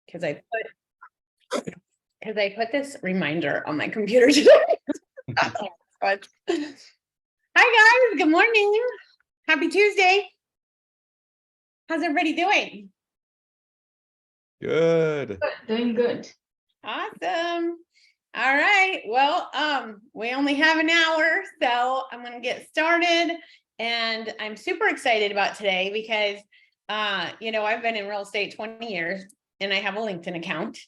because I put this reminder on my computer today. Hi guys, good morning. Happy Tuesday. How's everybody doing? Good. Doing good. Awesome. All right. Well, we only have an hour, so I'm going to get started. And I'm super excited about today because, I've been in real estate 20 years and I have a LinkedIn account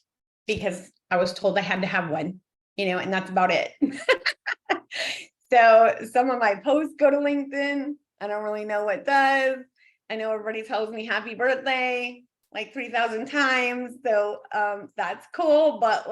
because I was told I had to have one, and that's about it. So some of my posts go to LinkedIn. I don't really know what does. I know everybody tells me happy birthday like 3,000 times. So that's cool. But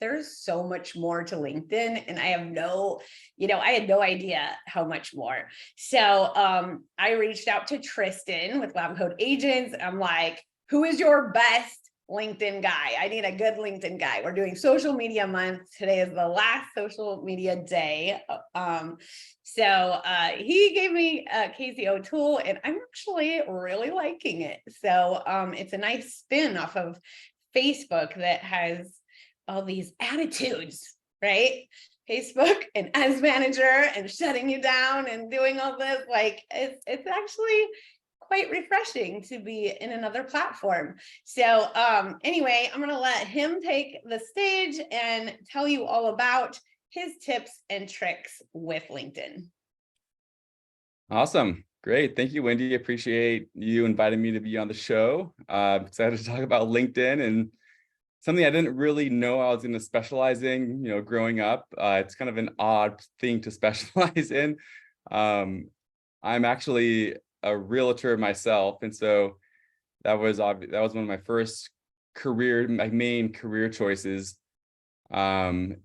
there's so much more to LinkedIn and I had no idea how much more. So I reached out to Tristan with Lab Code Agents. I'm like, who is your best LinkedIn guy? I need a good LinkedIn guy. We're doing social media month. Today is the last social media day. So he gave me Casey OToole and I'm actually really liking it. So it's a nice spin off of Facebook that has all these attitudes, right? Facebook and Ads Manager and shutting you down and doing all this, it's actually quite refreshing to be in another platform. So anyway, I'm going to let him take the stage and tell you all about his tips and tricks with LinkedIn. Awesome. Great. Thank you, Wendy. Appreciate you inviting me to be on the show. Excited to talk about LinkedIn and something I didn't really know I was going to specialize in, growing up. It's kind of an odd thing to specialize in. I'm actually a realtor myself. And so that was one of my first my main career choices. And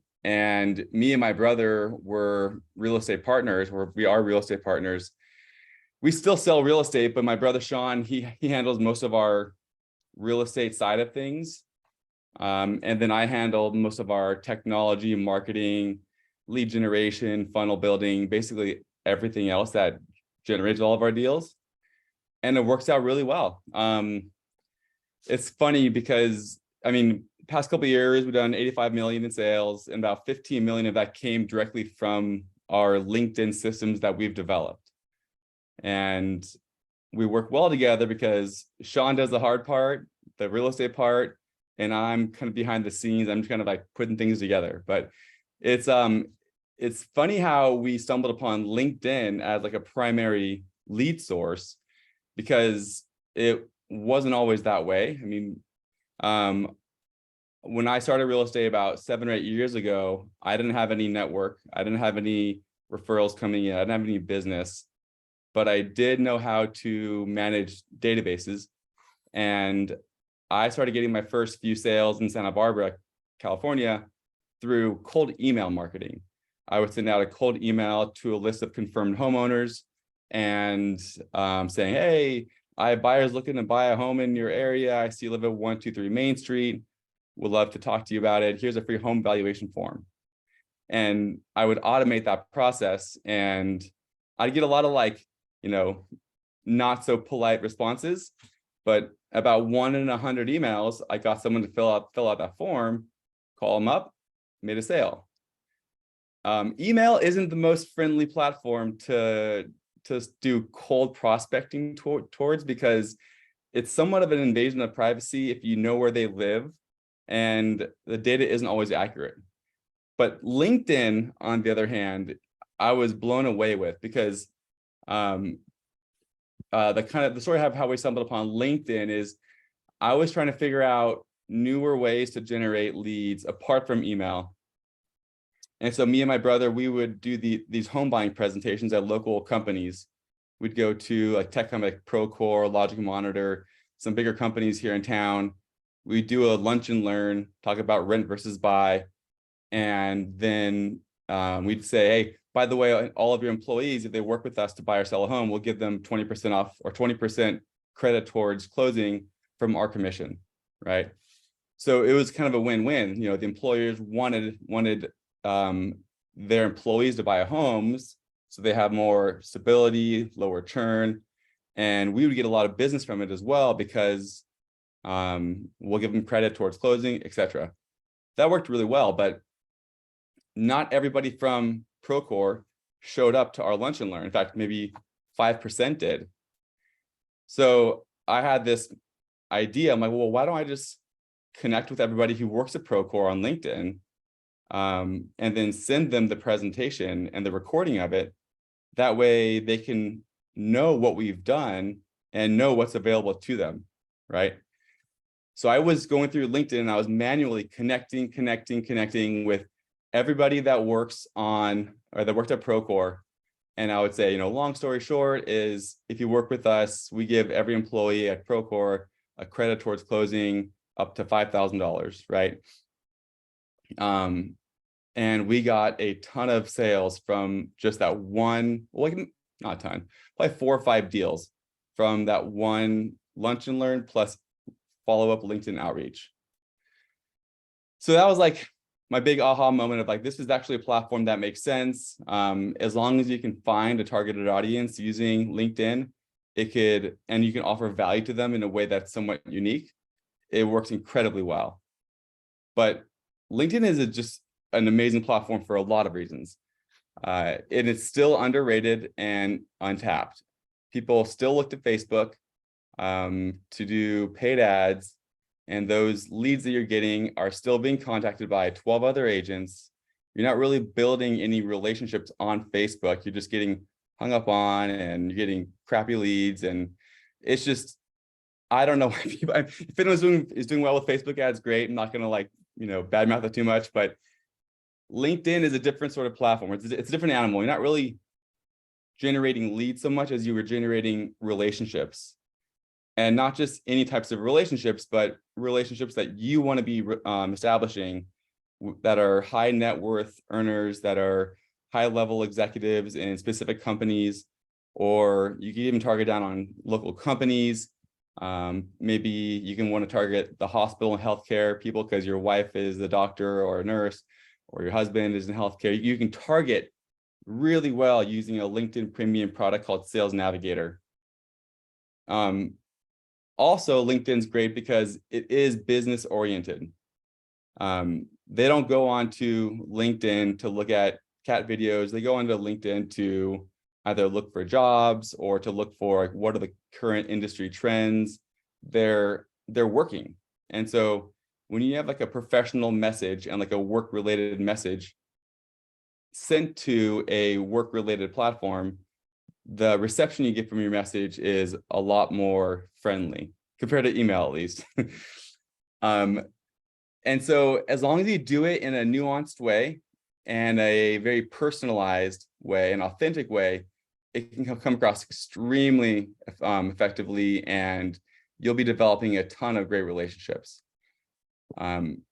me and my brother were real estate partners, we are real estate partners. We still sell real estate, but my brother, Sean, he handles most of our real estate side of things. And then I handled most of our technology, marketing, lead generation, funnel building, basically everything else that generates all of our deals. And it works out really well. It's funny because, past couple of years, we've done 85 million in sales and about 15 million of that came directly from our LinkedIn systems that we've developed. And we work well together because Sean does the hard part, the real estate part, and I'm kind of behind the scenes. I'm just kind of putting things together. But it's funny how we stumbled upon LinkedIn as a primary lead source because it wasn't always that way. When I started real estate about 7 or 8 years ago, I didn't have any network. I didn't have any referrals coming in. I didn't have any business, but I did know how to manage databases. And I started getting my first few sales in Santa Barbara, California, through cold email marketing. I would send out a cold email to a list of confirmed homeowners and saying, hey, I have buyers looking to buy a home in your area. I see you live at 123 Main Street. Would love to talk to you about it. Here's a free home valuation form. And I would automate that process and I'd get a lot of not so polite responses, but about 1 in 100 emails, I got someone to fill out that form, call them up, made a sale. Email isn't the most friendly platform to do cold prospecting towards because it's somewhat of an invasion of privacy if you know where they live and the data isn't always accurate. But LinkedIn, on the other hand, I was blown away with because the story of how we stumbled upon LinkedIn is I was trying to figure out newer ways to generate leads apart from email. And so me and my brother, we would do these home buying presentations at local companies. We'd go to tech companies like Procore, Logic Monitor, some bigger companies here in town. We'd do a lunch and learn, talk about rent versus buy. And then we'd say, hey, by the way, all of your employees, if they work with us to buy or sell a home, we'll give them 20% off or 20% credit towards closing from our commission, right? So it was kind of a win-win. The employers wanted their employees to buy homes so they have more stability, lower churn, and we would get a lot of business from it as well because We'll give them credit towards closing, etc. That worked really well, but not everybody from Procore showed up to our lunch and learn. In fact, maybe 5% did. So I had this idea. I'm like, well, why don't I just connect with everybody who works at Procore on LinkedIn, and then send them the presentation and the recording of it. That way they can know what we've done and know what's available to them, right? So I was going through LinkedIn and I was manually connecting with everybody that works on, or that worked at Procore. And I would say, long story short is, if you work with us, we give every employee at Procore a credit towards closing up to $5,000, right? And we got a ton of sales from just that one, well, not a ton, probably 4 or 5 deals from that one lunch and learn plus follow-up LinkedIn outreach. So that was like my big aha moment of like, this is actually a platform that makes sense. As long as you can find a targeted audience using LinkedIn, and you can offer value to them in a way that's somewhat unique, it works incredibly well. But LinkedIn is just an amazing platform for a lot of reasons. And it's still underrated and untapped. People still look to Facebook to do paid ads, and those leads that you're getting are still being contacted by 12 other agents. You're not really building any relationships on Facebook. You're just getting hung up on, and you're getting crappy leads. And it's just, I don't know why people, if anyone is doing well with Facebook ads, great. I'm not going to badmouth it too much, but LinkedIn is a different sort of platform. It's a different animal. You're not really generating leads so much as you were generating relationships, and not just any types of relationships, but relationships that you want to be establishing that are high net worth earners, that are high level executives in specific companies, or you can even target down on local companies. Maybe you can want to target the hospital and healthcare people because your wife is a doctor or a nurse, or your husband is in healthcare. You can target really well using a LinkedIn premium product called Sales Navigator. Also, LinkedIn's great because it is business oriented. They don't go on to LinkedIn to look at cat videos. They go onto LinkedIn to either look for jobs or to look for what are the current industry trends. They're working. And so when you have like a professional message and like a work related message sent to a work related platform, the reception you get from your message is a lot more friendly compared to email, at least. And so as long as you do it in a nuanced way and a very personalized way, an authentic way, it can come across extremely effectively, and you'll be developing a ton of great relationships. And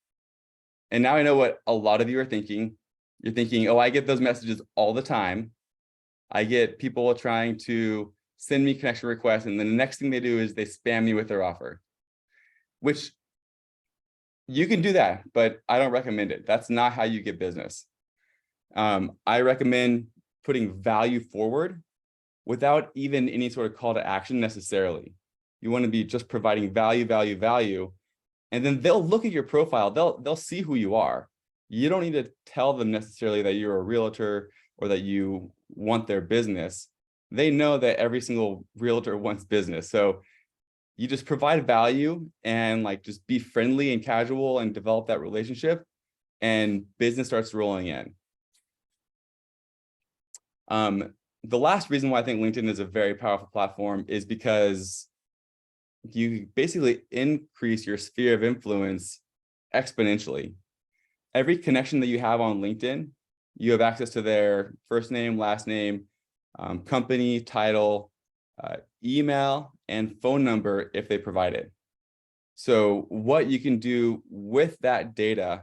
now I know what a lot of you are thinking. You're thinking, oh, I get those messages all the time. I get people trying to send me connection requests, and then the next thing they do is they spam me with their offer, which you can do that, but I don't recommend it. That's not how you get business. I recommend putting value forward without even any sort of call to action necessarily. You want to be just providing value, and then they'll look at your profile. They'll see who you are. You don't need to tell them necessarily that you're a realtor or that you want their business. They know that every single realtor wants business. So you just provide value and just be friendly and casual and develop that relationship, and business starts rolling in. The last reason why I think LinkedIn is a very powerful platform is because you basically increase your sphere of influence exponentially. Every connection that you have on LinkedIn, you have access to their first name, last name, company, title, email, and phone number if they provide it. So what you can do with that data,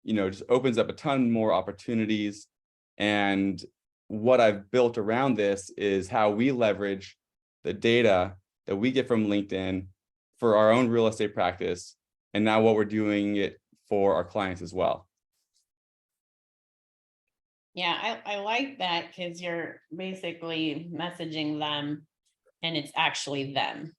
just opens up a ton more opportunities. And what I've built around this is how we leverage the data that we get from LinkedIn for our own real estate practice, and now what we're doing it for our clients as well. Yeah, I like that, because you're basically messaging them and it's actually them,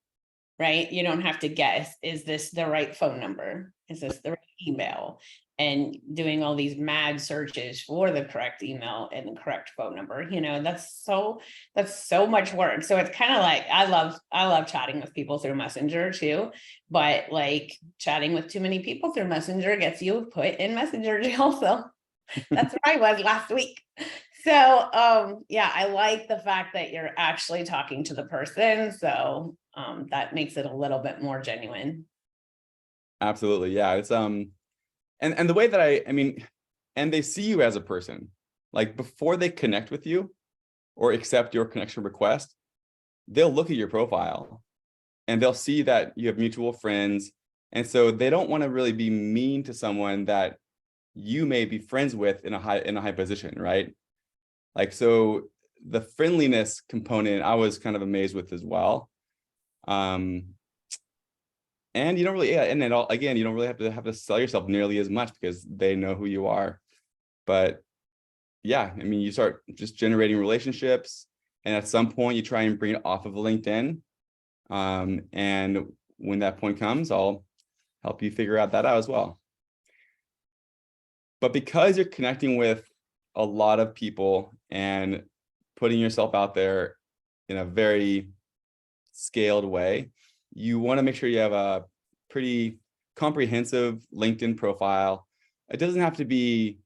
right? You don't have to guess, is this the right phone number? Is this the right email? And doing all these mad searches for the correct email and the correct phone number, that's so much work. So it's kind of like, I love chatting with people through Messenger too, but like chatting with too many people through Messenger gets you put in Messenger jail. So that's where I was last week. So yeah, I like the fact that you're actually talking to the person. So that makes it a little bit more genuine. Absolutely. Yeah. It's and the way that I mean, and they see you as a person, like before they connect with you or accept your connection request, they'll look at your profile and they'll see that you have mutual friends. And so they don't want to really be mean to someone that you may be friends with in a high position, right? Like, so the friendliness component, I was kind of amazed with as well. And you don't really, yeah, and then again, you don't really have to sell yourself nearly as much because they know who you are. But yeah, I mean, you start just generating relationships, and at some point you try and bring it off of LinkedIn. And when that point comes, I'll help you figure that out as well. But because you're connecting with a lot of people and putting yourself out there in a very scaled way, you want to make sure you have a pretty comprehensive LinkedIn profile. It doesn't have to be,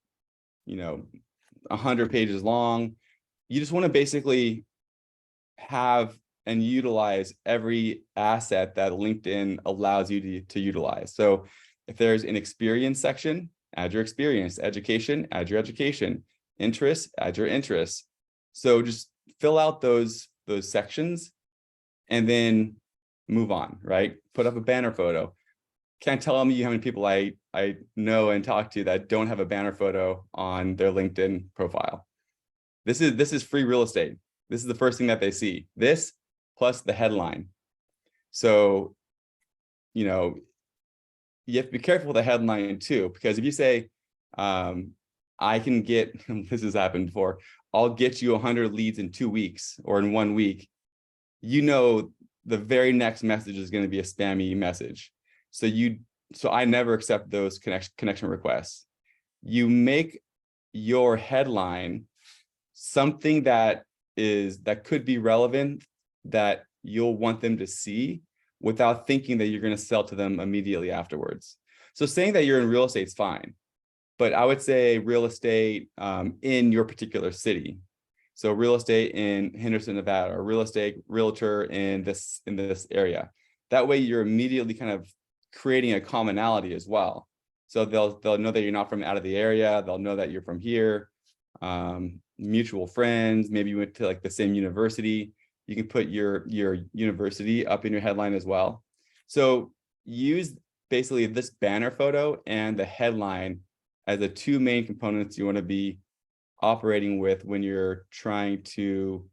100 pages long. You just want to basically have and utilize every asset that LinkedIn allows you to utilize. So if there's an experience section, add your experience, education, add your education, interests, add your interests. So just fill out those sections and then move on, right? Put up a banner photo. Can't tell me how many people I know and talk to that don't have a banner photo on their LinkedIn profile. This is free real estate. This is the first thing that they see. This plus the headline. So, you have to be careful with the headline too, because if you say, I can get, this has happened before, I'll get you 100 leads in 2 weeks or in 1 week, the very next message is going to be a spammy message. So I never accept those connection requests. You make your headline something that could be relevant, that you'll want them to see without thinking that you're going to sell to them immediately afterwards. So saying that you're in real estate is fine, but I would say real estate in your particular city. So real estate in Henderson, Nevada, or real estate realtor in this area. That way you're immediately kind of creating a commonality as well. So they'll know that you're not from out of the area. They'll know that you're from here. Mutual friends, maybe you went to like the same university. You can put your university up in your headline as well. So use basically this banner photo and the headline as the two main components you want to be operating with when you're trying to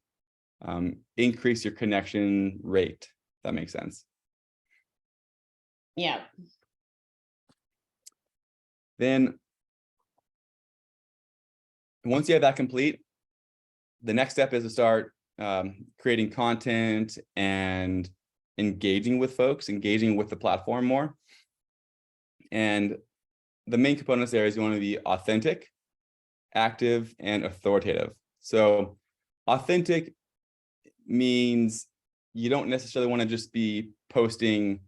increase your connection rate. If that makes sense. Yeah. Then once you have that complete, the next step is to start creating content and engaging with folks, engaging with the platform more. And the main components there is you want to be authentic, active, and authoritative. So authentic means you don't necessarily want to just be posting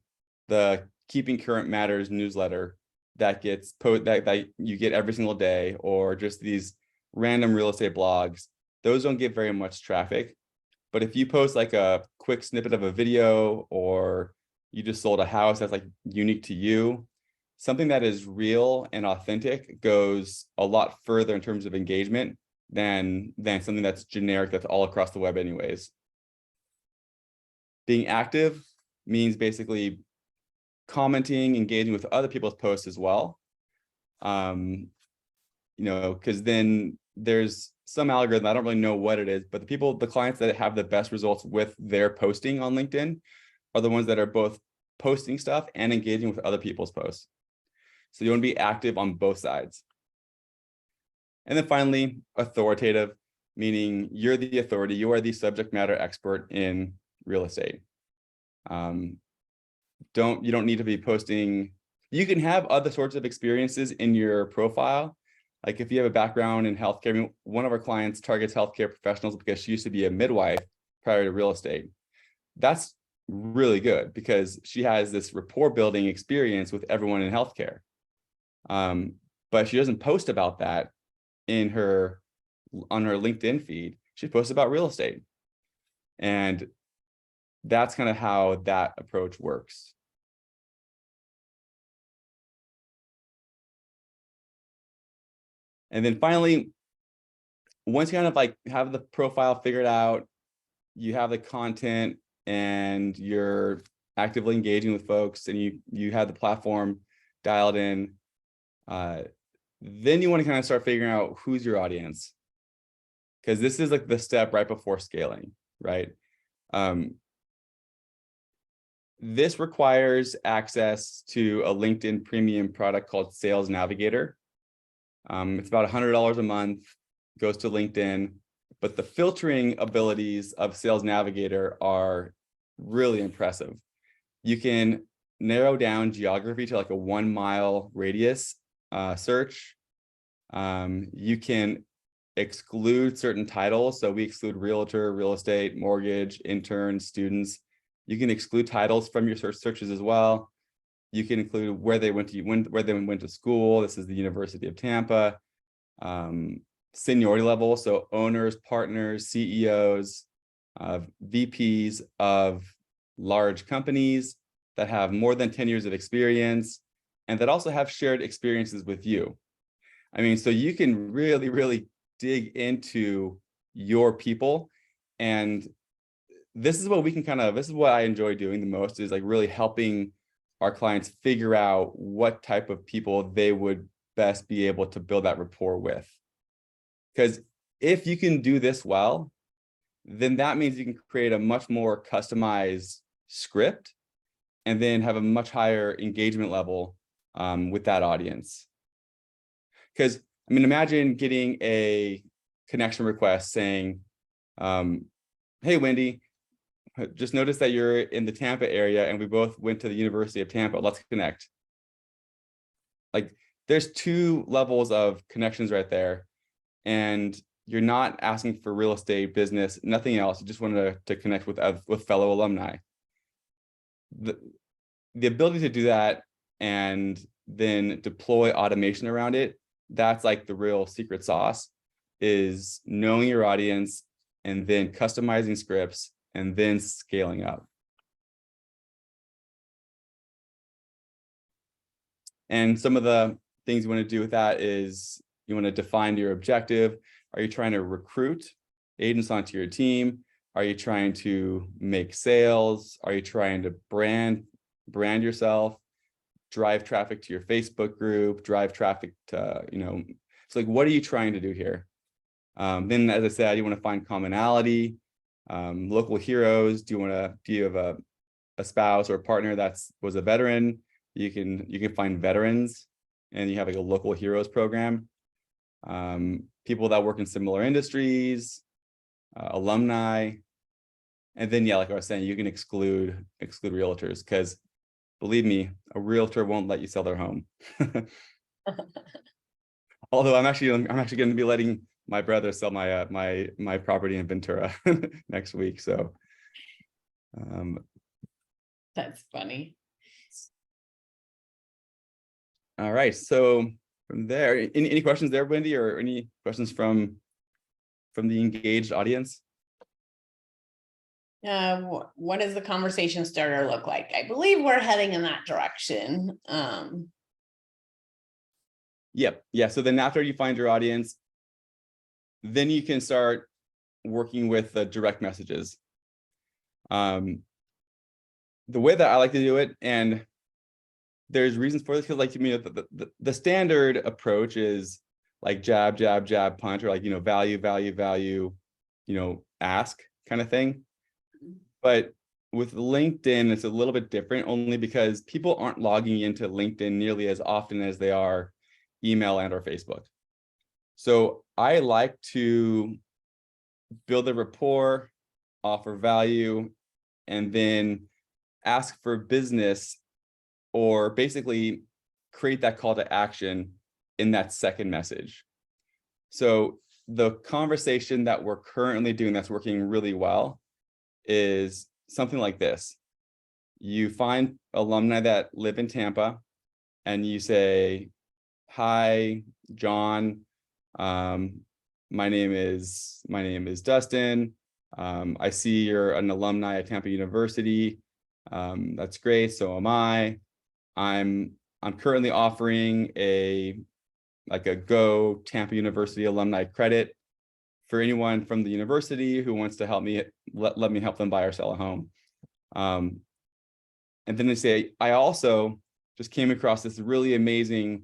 the Keeping Current Matters newsletter that gets that you get every single day, or just these random real estate blogs. Those don't get very much traffic. But if you post like a quick snippet of a video, or you just sold a house that's like unique to you, something that is real and authentic goes a lot further in terms of engagement than something that's generic, that's all across the web anyways. Being active means basically commenting, engaging with other people's posts as well. Because then there's some algorithm, I don't really know what it is, but the clients that have the best results with their posting on LinkedIn are the ones that are both posting stuff and engaging with other people's posts. So you want to be active on both sides. And then finally, authoritative, meaning you're the authority, you are the subject matter expert in real estate. you don't need to be posting. You can have other sorts of experiences in your profile. Like if you have a background in healthcare, I mean, one of our clients targets healthcare professionals because she used to be a midwife prior to real estate. That's really good because she has this rapport building experience with everyone in healthcare. But she doesn't post about that on her LinkedIn feed. She posts about real estate. And that's kind of how that approach works. And then finally, once you kind of like have the profile figured out, you have the content and you're actively engaging with folks and you have the platform dialed in, then you want to kind of start figuring out who's your audience. Because this is like the step right before scaling, right? This requires access to a LinkedIn premium product called Sales Navigator. It's about $100 a month, goes to LinkedIn, but the filtering abilities of Sales Navigator are really impressive. You can narrow down geography to like a 1 mile radius search. You can exclude certain titles. So we exclude realtor, real estate, mortgage, intern, students. You can exclude titles from your searches as well. You can include where they went to school. This is the University of Tampa. Seniority level, so owners, partners, CEOs, VPs of large companies that have more than 10 years of experience and that also have shared experiences with you. I mean, so you can really, really dig into your people. And this is what we can this is what I enjoy doing the most, is like really helping our clients figure out what type of people they would best be able to build that rapport with. Because if you can do this well, then that means you can create a much more customized script and then have a much higher engagement level with that audience. Because, I mean, imagine getting a connection request saying, hey, Wendy, just noticed that you're in the Tampa area and we both went to the University of Tampa. Let's connect. Like, there's 2 levels of connections right there. And you're not asking for real estate, business, nothing else. You just wanted to connect with fellow alumni. The ability to do that and then deploy automation around it, that's like the real secret sauce, is knowing your audience and then customizing scripts and then scaling up. And some of the things you want to do with that is you want to define your objective. Are you trying to recruit agents onto your team? Are you trying to make sales? Are you trying to brand yourself, drive traffic to your Facebook group, drive traffic to, it's like, what are you trying to do here? Then, as I said, you want to find commonality, local heroes. Do you have a spouse or a partner that was a veteran? You can find veterans and you have like a local heroes program. People that work in similar industries, alumni. And then, yeah, like I was saying, you can exclude realtors, because believe me, a realtor won't let you sell their home. Although I'm actually going to be letting my brother sell my property in Ventura next week. So That's funny. All right. So from there, any questions there, Wendy, or any questions from the engaged audience? What does the conversation starter look like? I believe we're heading in that direction. Yep. Yeah. So then after you find your audience, then you can start working with the direct messages. The way that I like to do it, and there's reasons for this, because like, the standard approach is like jab, jab, jab, punch, or like, value, value, value, ask kind of thing. But with LinkedIn, it's a little bit different, only because people aren't logging into LinkedIn nearly as often as they are email and or Facebook. So I like to build a rapport, offer value, and then ask for business, or basically create that call to action in that second message. So the conversation that we're currently doing that's working really well is something like this. You find alumni that live in Tampa and you say, "Hi, John. My name is Dustin. I see you're an alumni at Tampa University. That's great. So am I. I'm currently offering a Go Tampa University alumni credit for anyone from the university who wants to help me, let me help them buy or sell a home." And then they say, "I also just came across this really amazing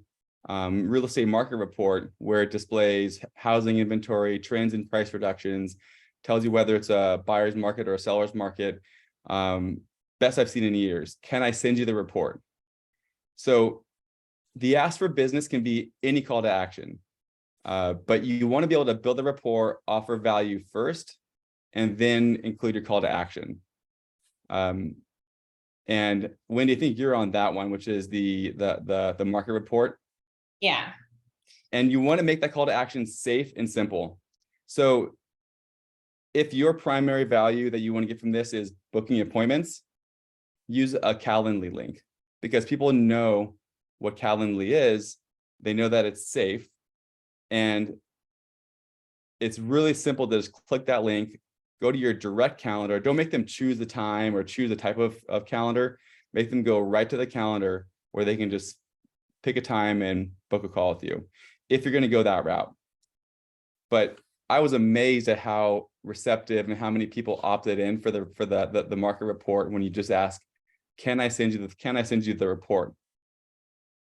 real estate market report where it displays housing inventory, trends and price reductions, tells you whether it's a buyer's market or a seller's market. Best I've seen in years. Can I send you the report?" So the ask for business can be any call to action, but you want to be able to build a rapport, offer value first, and then include your call to action. And Wendy, I think you're on that one, which is the market report. Yeah. And you want to make that call to action safe and simple. So if your primary value that you want to get from this is booking appointments, use a Calendly link, because people know what Calendly is. They know that it's safe. And it's really simple to just click that link, go to your direct calendar. Don't make them choose the time or choose the type of calendar. Make them go right to the calendar where they can just pick a time and book a call with you, if you're going to go that route. But I was amazed at how receptive and how many people opted in for the market report when you just ask, can I send you the report?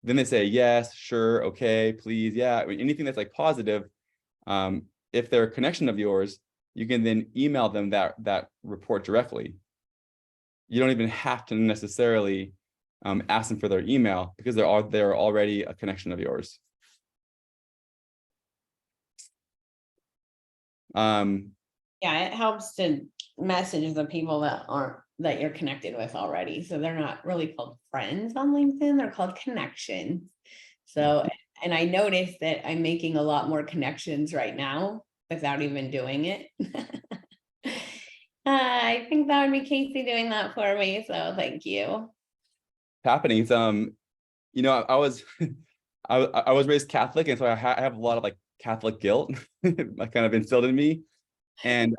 Then they say, yes, sure, okay, please, yeah. I mean, anything that's like positive, if they're a connection of yours, you can then email them that report directly. You don't even have to necessarily ask them for their email, because they're already a connection of yours. Yeah, it helps to message the people that you're connected with already. So they're not really called friends on LinkedIn, they're called connections. So, and I noticed that I'm making a lot more connections right now without even doing it. I think that would be Casey doing that for me. So thank you. Happening. It's, you know, I was I was raised Catholic, and so I have a lot of like Catholic guilt like kind of instilled in me. And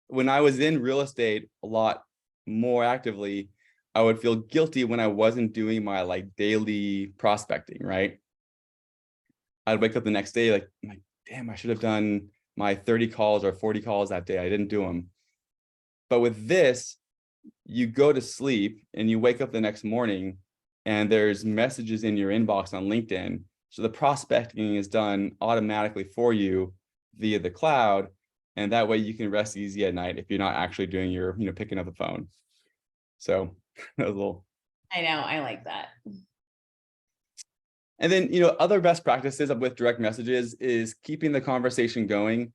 when I was in real estate a lot more actively, I would feel guilty when I wasn't doing my like daily prospecting, right? I'd wake up the next day like, damn, I should have done my 30 calls or 40 calls that day. I didn't do them. But with this, you go to sleep and you wake up the next morning and there's messages in your inbox on LinkedIn. So the prospecting is done automatically for you via the cloud. And that way you can rest easy at night if you're not actually doing your, picking up the phone. So that was a little. I know, I like that. And then, other best practices with direct messages is keeping the conversation going,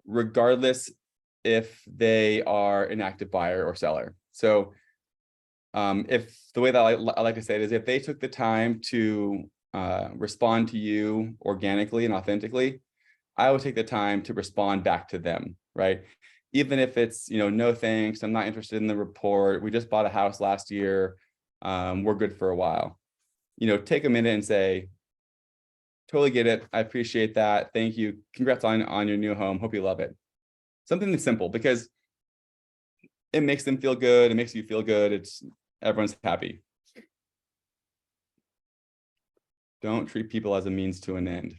regardless if they are an active buyer or seller. So if the way that I like to say it is, if they took the time to respond to you organically and authentically, I would take the time to respond back to them, right? Even if it's, no thanks, I'm not interested in the report, we just bought a house last year, we're good for a while. Take a minute and say, totally get it, I appreciate that, thank you, congrats on your new home, hope you love it. Something that's simple, because it makes them feel good, it makes you feel good, everyone's happy. Don't treat people as a means to an end.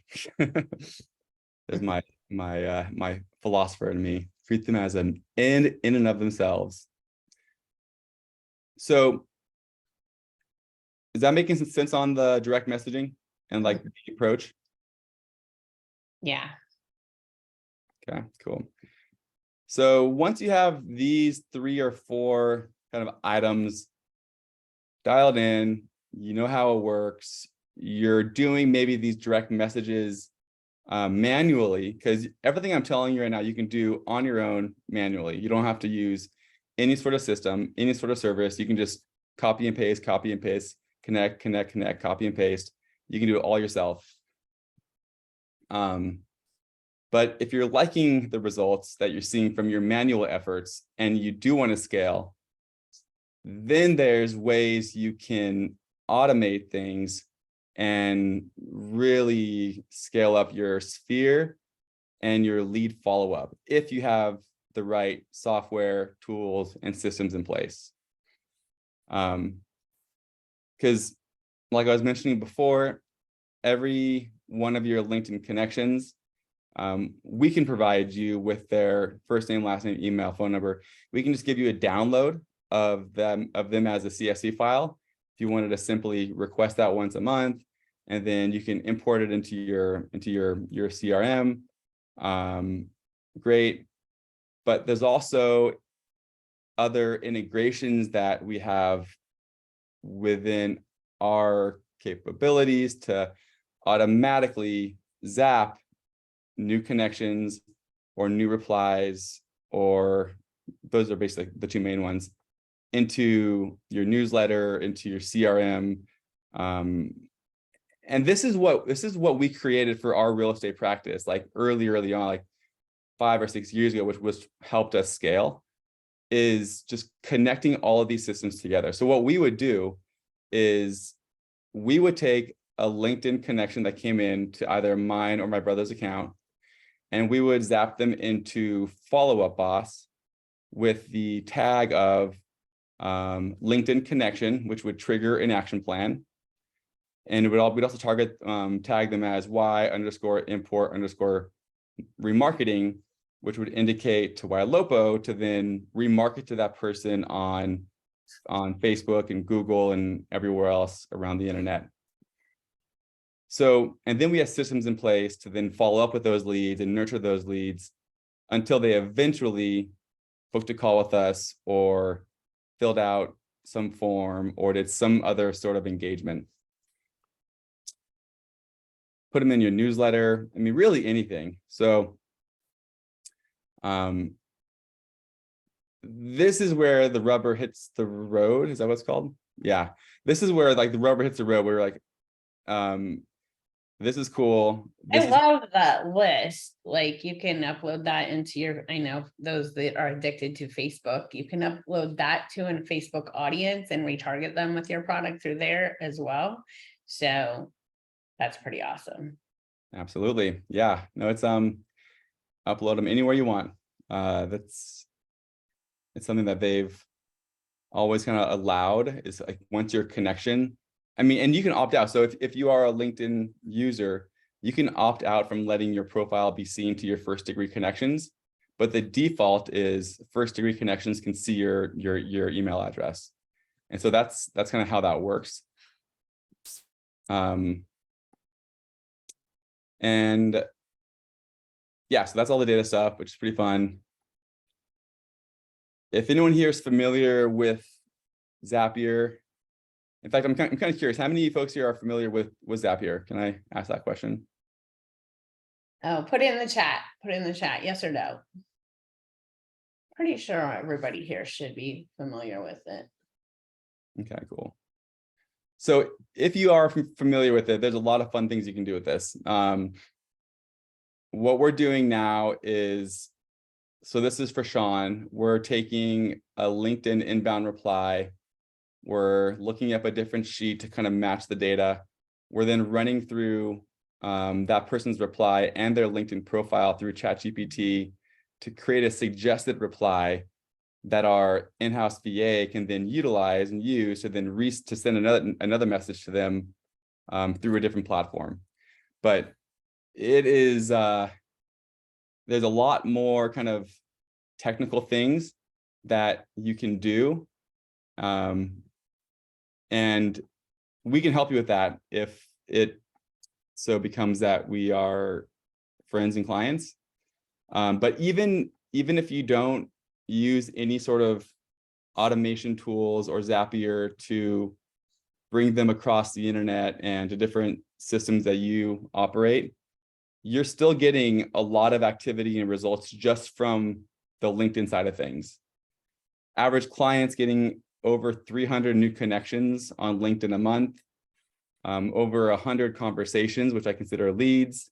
There's my philosopher in me. Treat them as an end in and of themselves. So is that making some sense on the direct messaging and like the approach? Yeah. Okay, cool. So once you have these 3 or 4 kind of items dialed in, you know how it works, you're doing maybe these direct messages manually, because everything I'm telling you right now, you can do on your own manually. You don't have to use any sort of system, any sort of service. You can just copy and paste, connect, copy and paste. You can do it all yourself. But if you're liking the results that you're seeing from your manual efforts and you do want to scale, then there's ways you can automate things and really scale up your sphere and your lead follow-up if you have the right software, tools, and systems in place. Because like I was mentioning before, every one of your LinkedIn connections, we can provide you with their first name, last name, email, phone number. We can just give you a download of them as a CSV file. If you wanted to simply request that once a month, and then you can import it into your CRM. Great. But there's also other integrations that we have within our capabilities to automatically zap new connections or new replies, or those are basically the two main ones, into your newsletter, into your CRM. And this is what we created for our real estate practice, like early on, like 5 or 6 years ago, which helped us scale, is just connecting all of these systems together. So what we would do is we would take a LinkedIn connection that came in to either mine or my brother's account, and we would zap them into Follow-Up Boss with the tag of LinkedIn connection, which would trigger an action plan. And we'd also target, tag them as Y_import_remarketing, which would indicate to YLOPO to then remarket to that person on Facebook and Google and everywhere else around the internet. So, and then we have systems in place to then follow up with those leads and nurture those leads until they eventually booked a call with us or filled out some form or did some other sort of engagement. Put them in your newsletter. I mean, really anything. So this is where the rubber hits the road. Is that what it's called? Yeah. This is where like the rubber hits the road. We're like, this is cool. I love that list. Like you can upload that into your, I know those that are addicted to Facebook, you can upload that to a Facebook audience and retarget them with your product through there as well. So that's pretty awesome. Absolutely. Yeah. No, it's upload them anywhere you want. It's something that they've always kind of allowed, is like once your connection, I mean, and you can opt out. So if you are a LinkedIn user, you can opt out from letting your profile be seen to your first degree connections. But the default is first degree connections can see your email address. And so that's kind of how that works. And yeah, so that's all the data stuff, which is pretty fun. If anyone here is familiar with Zapier, in fact, I'm kind of curious, how many folks here are familiar with Zapier? Can I ask that question? Oh, put it in the chat. Put it in the chat. Yes or no? Pretty sure everybody here should be familiar with it. Okay, cool. So if you are familiar with it, there's a lot of fun things you can do with this. What we're doing now is, so this is for Sean, we're taking a LinkedIn inbound reply. We're looking up a different sheet to kind of match the data. We're then running through that person's reply and their LinkedIn profile through ChatGPT to create a suggested reply that our in-house VA can then utilize and use to then to send another message to them through a different platform. But it is, there's a lot more kind of technical things that you can do. And we can help you with that if it so becomes that we are friends and clients. But even if you don't use any sort of automation tools or Zapier to bring them across the internet and to different systems that you operate, you're still getting a lot of activity and results just from the LinkedIn side of things. Average clients getting over 300 new connections on LinkedIn a month, over 100 conversations, which I consider leads,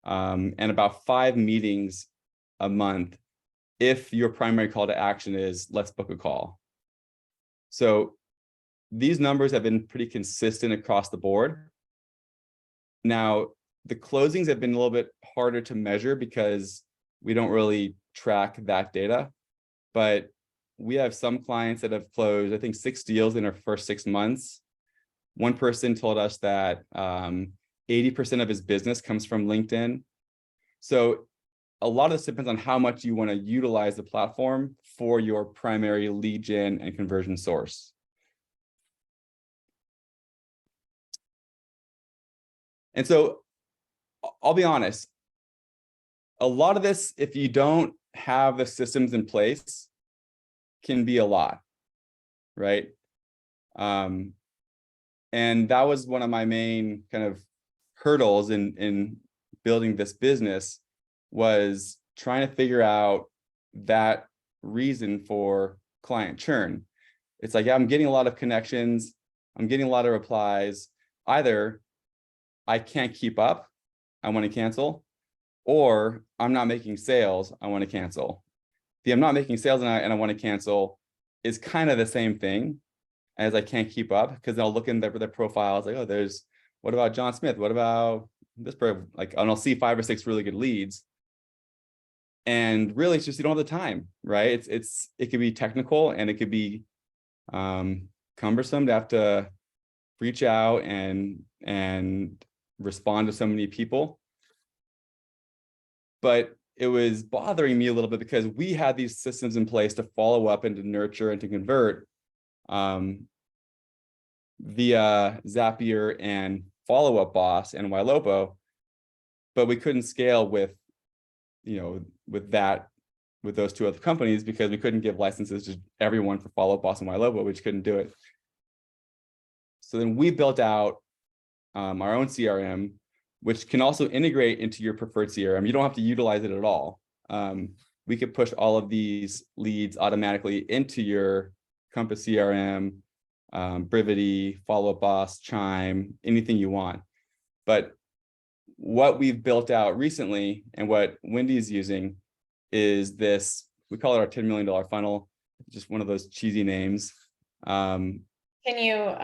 and about 5 meetings a month if your primary call to action is let's book a call. So these numbers have been pretty consistent across the board. Now, the closings have been a little bit harder to measure because we don't really track that data, but we have some clients that have closed, I think, 6 deals in our first 6 months. One person told us that 80% of his business comes from LinkedIn. So a lot of this depends on how much you want to utilize the platform for your primary lead gen and conversion source. And so I'll be honest, a lot of this, if you don't have the systems in place, can be a lot, right? And that was one of my main kind of hurdles in building this business, was trying to figure out that reason for client churn. It's like, yeah, I'm getting a lot of connections, I'm getting a lot of replies. Either I can't keep up, I want to cancel, or I'm not making sales, I want to cancel. The I'm not making sales and I want to cancel is kind of the same thing as I can't keep up, because I'll look in their profiles like, oh, what about John Smith? What about this person? Like, and I'll see 5 or 6 really good leads. And really, it's just you don't have the time, right? It could be technical, and it could be cumbersome to have to reach out and respond to so many people. But it was bothering me a little bit because we had these systems in place to follow up and to nurture and to convert via Zapier and Follow Up Boss and Ylopo, but we couldn't scale with those 2 other companies because we couldn't give licenses to everyone for Follow Up Boss and Ylopo. We just couldn't do it. So then we built out our own CRM, which can also integrate into your preferred CRM. You don't have to utilize it at all. We could push all of these leads automatically into your Compass CRM, Brivity, Follow Up Boss, Chime, anything you want. But what we've built out recently and what Wendy's using is this, we call it our $10 million funnel, just one of those cheesy names. Can you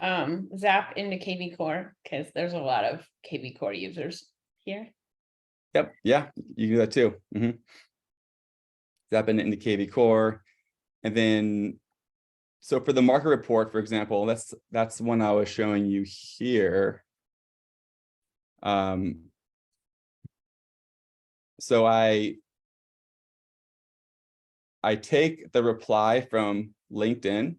zap into KV Core? Because there's a lot of KV Core users here. Yep. Yeah, you can do that too. Zap into KV Core. And then, so for the market report, for example, that's one I was showing you here. So I take the reply from LinkedIn,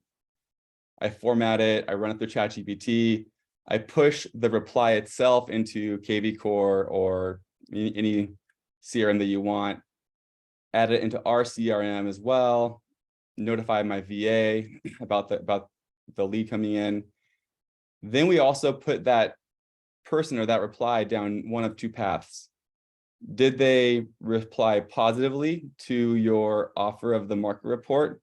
I format it, I run it through ChatGPT, I push the reply itself into KV Core or any CRM that you want, add it into our CRM as well, notify my VA about the lead coming in. Then we also put that person or that reply down one of 2 paths. Did they reply positively to your offer of the market report,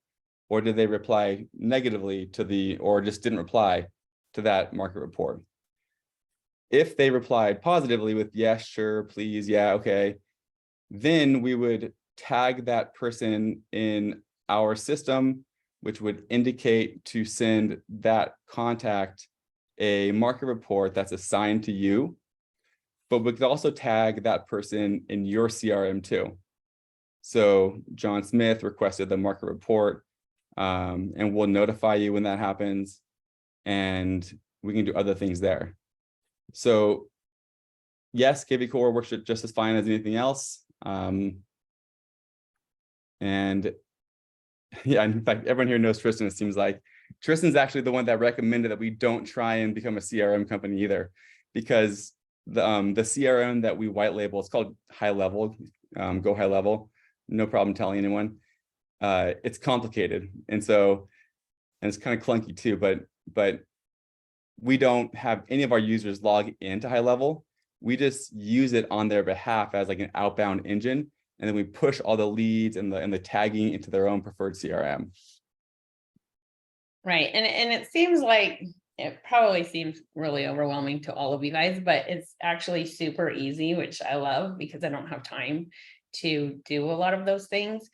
or did they reply negatively to or just didn't reply to that market report? If they replied positively with yes, sure, please, yeah, okay, then we would tag that person in our system, which would indicate to send that contact a market report that's assigned to you. But we could also tag that person in your CRM too. So John Smith requested the market report, and we'll notify you when that happens, and we can do other things there. So yes, KV Core works just as fine as anything else. And yeah, in fact, everyone here knows Tristan, it seems like. Tristan's actually the one that recommended that we don't try and become a CRM company either, because the CRM that we white label, it's called High Level, Go High Level, no problem telling anyone. It's complicated, and it's kind of clunky too, but we don't have any of our users log into High Level. We just use it on their behalf as like an outbound engine, and then we push all the leads and the tagging into their own preferred CRM. Right. And it seems like it probably seems really overwhelming to all of you guys, but it's actually super easy, which I love because I don't have time to do a lot of those things.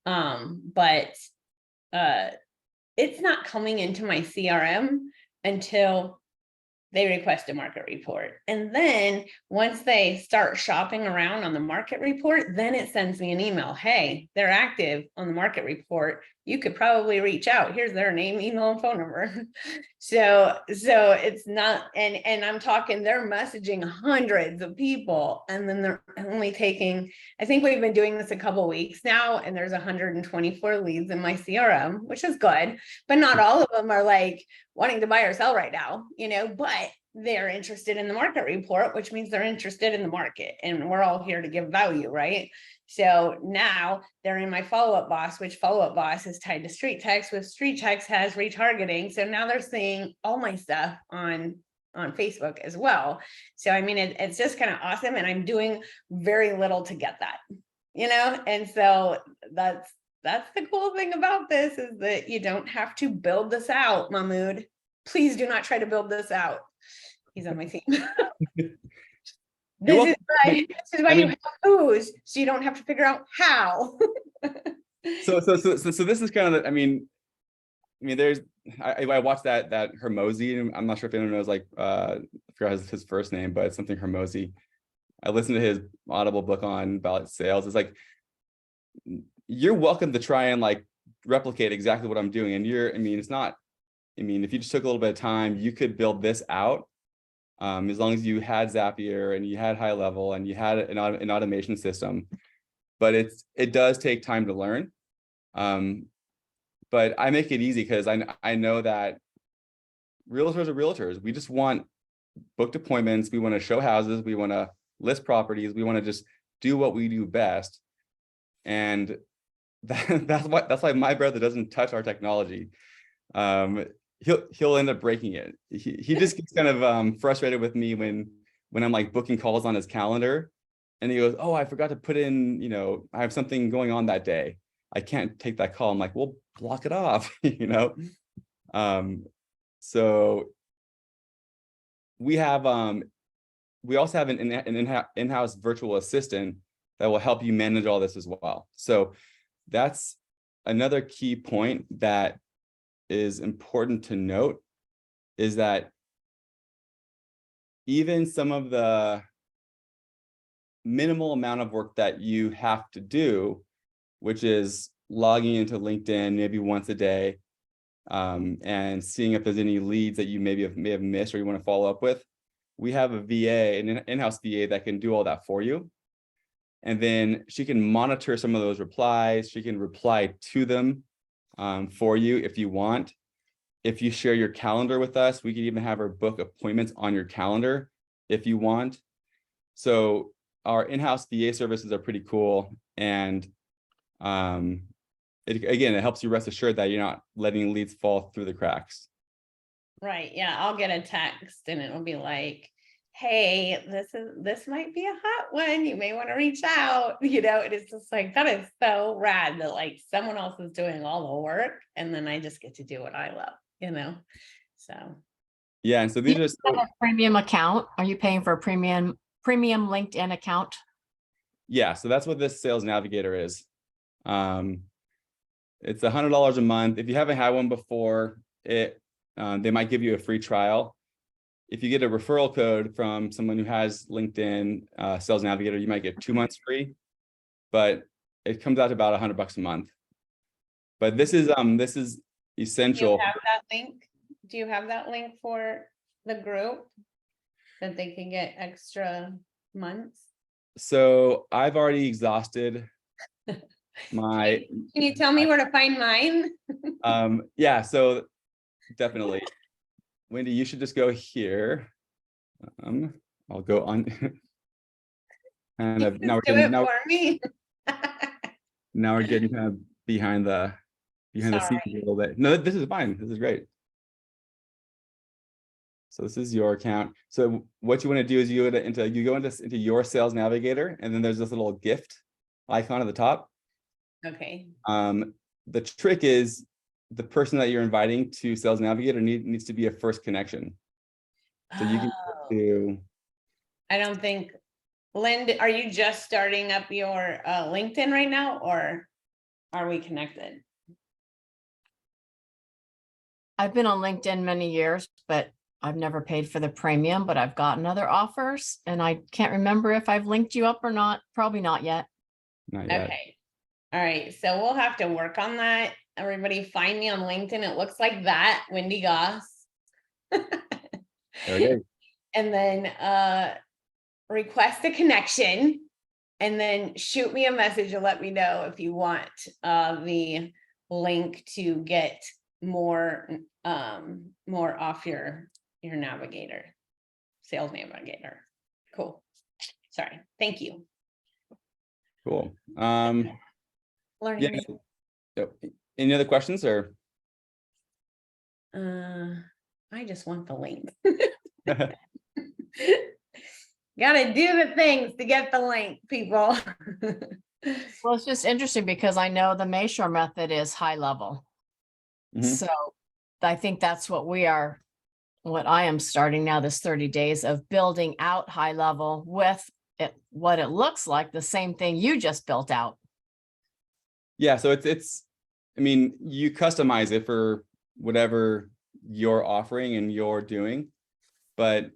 But it's not coming into my CRM until they request a market report. And then once they start shopping around on the market report, then it sends me an email. Hey, they're active on the market report. You could probably reach out. Here's their name, email, and phone number. So it's not, and I'm talking, they're messaging hundreds of people, and then they're only taking, I think we've been doing this a couple of weeks now, and there's 124 leads in my CRM, which is good, but not all of them are like wanting to buy or sell right now, but they're interested in the market report, which means they're interested in the market, and we're all here to give value, right? So now they're in my follow-up boss, which follow-up boss is tied to street text, with street text has retargeting. So now they're seeing all my stuff on Facebook as well. So I mean, it's just kind of awesome, and I'm doing very little to get that, and so that's the cool thing about this, is that you don't have to build this out, Mahmood. Please do not try to build this out. He's on my team. This is why you have who's, so you don't have to figure out how. So this is kind of, there's, I watched that Hermosi. I'm not sure if anyone knows, like, I forgot his first name, but it's something Hermosi. I listened to his Audible book about sales. It's like, you're welcome to try and like replicate exactly what I'm doing. And if you just took a little bit of time, you could build this out. As long as you had Zapier and you had high level and you had an automation system, but it does take time to learn. But I make it easy because I know that realtors are realtors. We just want booked appointments. We want to show houses. We want to list properties. We want to just do what we do best. And that's why my brother doesn't touch our technology. He'll end up breaking it. He just gets kind of frustrated with me when I'm like booking calls on his calendar, and he goes, "Oh, I forgot to put in, I have something going on that day. I can't take that call." I'm like, "Well, block it off," So we also have an in-house virtual assistant that will help you manage all this as well. So that's another key point that is important to note, is that even some of the minimal amount of work that you have to do, which is logging into LinkedIn maybe once a day, and seeing if there's any leads that you may have missed or you want to follow up with, we have a VA, an in-house VA that can do all that for you. And then she can monitor some of those replies. She can reply to them for you if you want. If you share your calendar with us, we can even have her book appointments on your calendar if you want. So our in-house VA services are pretty cool. And it helps you rest assured that you're not letting leads fall through the cracks. Right. Yeah. I'll get a text and it'll be like, "Hey, this might be a hot one. You may want to reach out." It is just like, that is so rad that like someone else is doing all the work and then I just get to do what I love, so. Yeah. And so these are a premium account. Are you paying for a premium LinkedIn account? Yeah. So that's what this sales navigator is. It's $100 a month. If you haven't had one before, they might give you a free trial. If you get a referral code from someone who has LinkedIn Sales Navigator, you might get 2 months free, but it comes out to about $100 a month. But this is essential. Do you have that link? Do you have that link for the group that they can get extra months? So I've already exhausted my. Can you tell me where to find mine? Yeah, so definitely. Wendy, you should just go here. I'll go on. And now we're getting kind of behind the scenes a little bit. No, this is fine. This is great. So this is your account. So what you want to do is you go into your sales navigator, and then there's this little gift icon at the top. Okay. The trick is the person that you're inviting to Sales Navigator needs to be a first connection. So you can Oh, do. I don't think, Lynn, are you just starting up your LinkedIn right now, or are we connected? I've been on LinkedIn many years, but I've never paid for the premium, but I've gotten other offers and I can't remember if I've linked you up or not. Probably not yet. Not yet. Okay. All right. So we'll have to work on that. Everybody find me on LinkedIn. It looks like that, Wendy Goss. There it is. And then request a connection and then shoot me a message and let me know if you want the link to get more off your navigator, Sales Navigator. Cool. Sorry. Thank you. Cool. Learning. Yeah. So, any other questions or? I just want the link. Gotta do the things to get the link, people. Well, it's just interesting because I know the Mayshore method is high level. Mhm. So I think that's what I am starting now, this 30 days of building out high level with it, what it looks like the same thing you just built out. Yeah, so it's I mean, you customize it for whatever you're offering and you're doing, but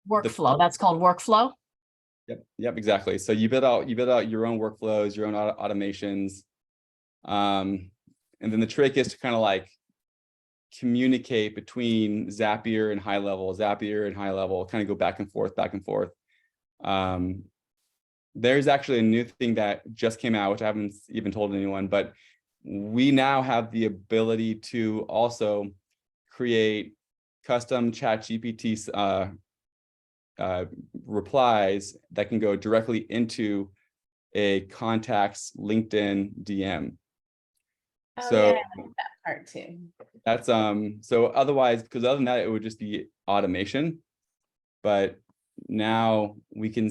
Workflow, that's called workflow. yep, exactly. So you build out your own workflows, your own automations. And then the trick is to kind of like communicate between Zapier and high level, kind of go back and forth. There's actually a new thing that just came out, which I haven't even told anyone, but we now have the ability to also create custom ChatGPT replies that can go directly into a contact's LinkedIn DM. Oh, So yeah, I like that part too. that's so otherwise, because other than that, it would just be automation. But now we can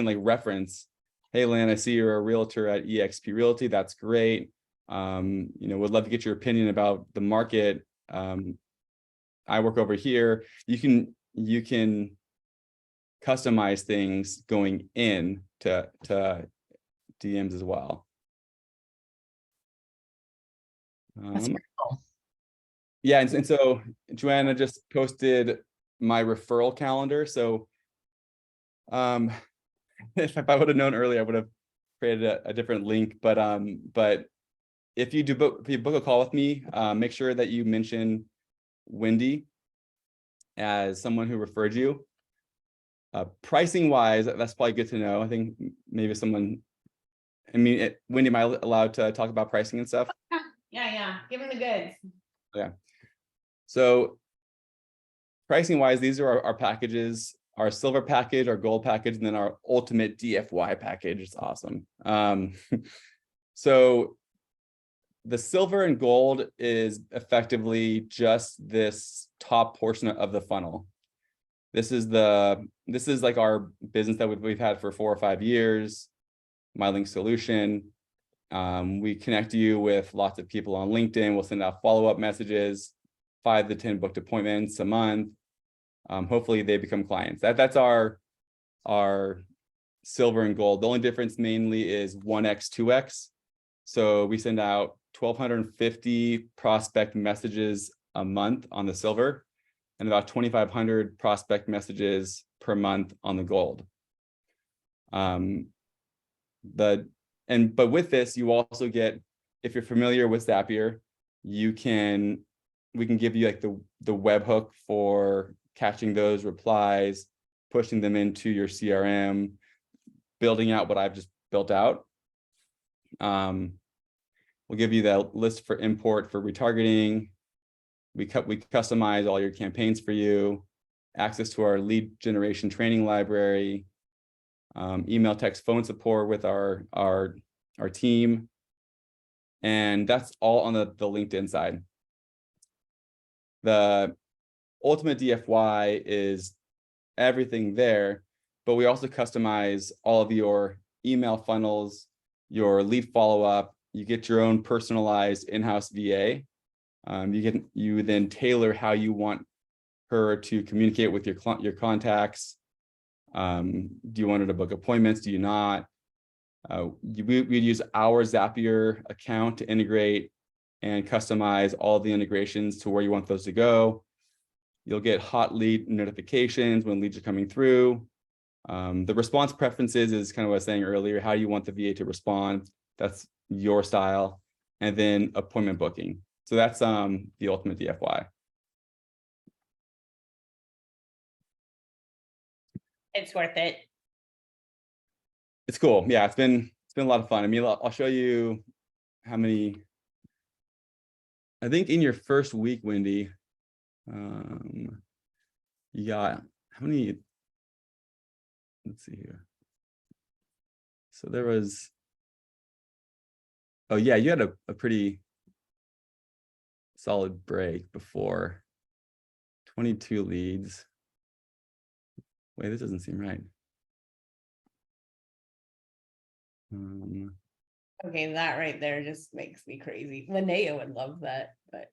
like reference, hey Lynn, I see you're a realtor at eXp Realty. That's great. Would love to get your opinion about the market. I work over here. You can customize things going in to DMs as well. That's pretty cool. Yeah, and so Joanna just posted my referral calendar. So if I would have known earlier, I would have created a different link. But if you book a call with me, make sure that you mention Wendy as someone who referred you. Pricing wise, that's probably good to know. I think maybe Wendy, am I allowed to talk about pricing and stuff? Yeah. Give them the goods. Yeah. So pricing wise, these are our packages, our silver package, our gold package, and then our ultimate DFY package. It's awesome. So the silver and gold is effectively just this top portion of the funnel. This is like our business that we've had for 4 or 5 years, MyLinkedSolution. We connect you with lots of people on LinkedIn. We'll send out follow-up messages, 5 to 10 booked appointments a month. Hopefully they become clients. That's our silver and gold. The only difference mainly is 1x, 2x. So we send out 1,250 prospect messages a month on the silver and about 2,500 prospect messages per month on the gold. But with this, you also get, if you're familiar with Zapier, we can give you like the webhook for catching those replies, pushing them into your CRM, building out what I've just built out. We'll give you the list for import for retargeting. We customize all your campaigns for you, access to our lead generation training library, email, text, phone support with our team. And that's all on the LinkedIn side. The ultimate DFY is everything there, but we also customize all of your email funnels, your lead follow-up. You get your own personalized in-house VA You then tailor how you want her to communicate with your contacts. Do you want her to book appointments? Do you not? We'd use our Zapier account to integrate and customize all the integrations to where you want those to go. You'll get hot lead notifications when leads are coming through. The response preferences is kind of what I was saying earlier. How you want the VA to respond. That's your style. And then appointment booking. So that's the ultimate DFY. It's worth it. It's cool. Yeah, it's been a lot of fun. I mean, I'll show you how many. I think in your first week, Wendy, you got how many? Let's see here. So there was. Oh yeah, you had a pretty solid break before. 22 leads. Wait, this doesn't seem right. Okay, that right there just makes me crazy. Linnea would love that, but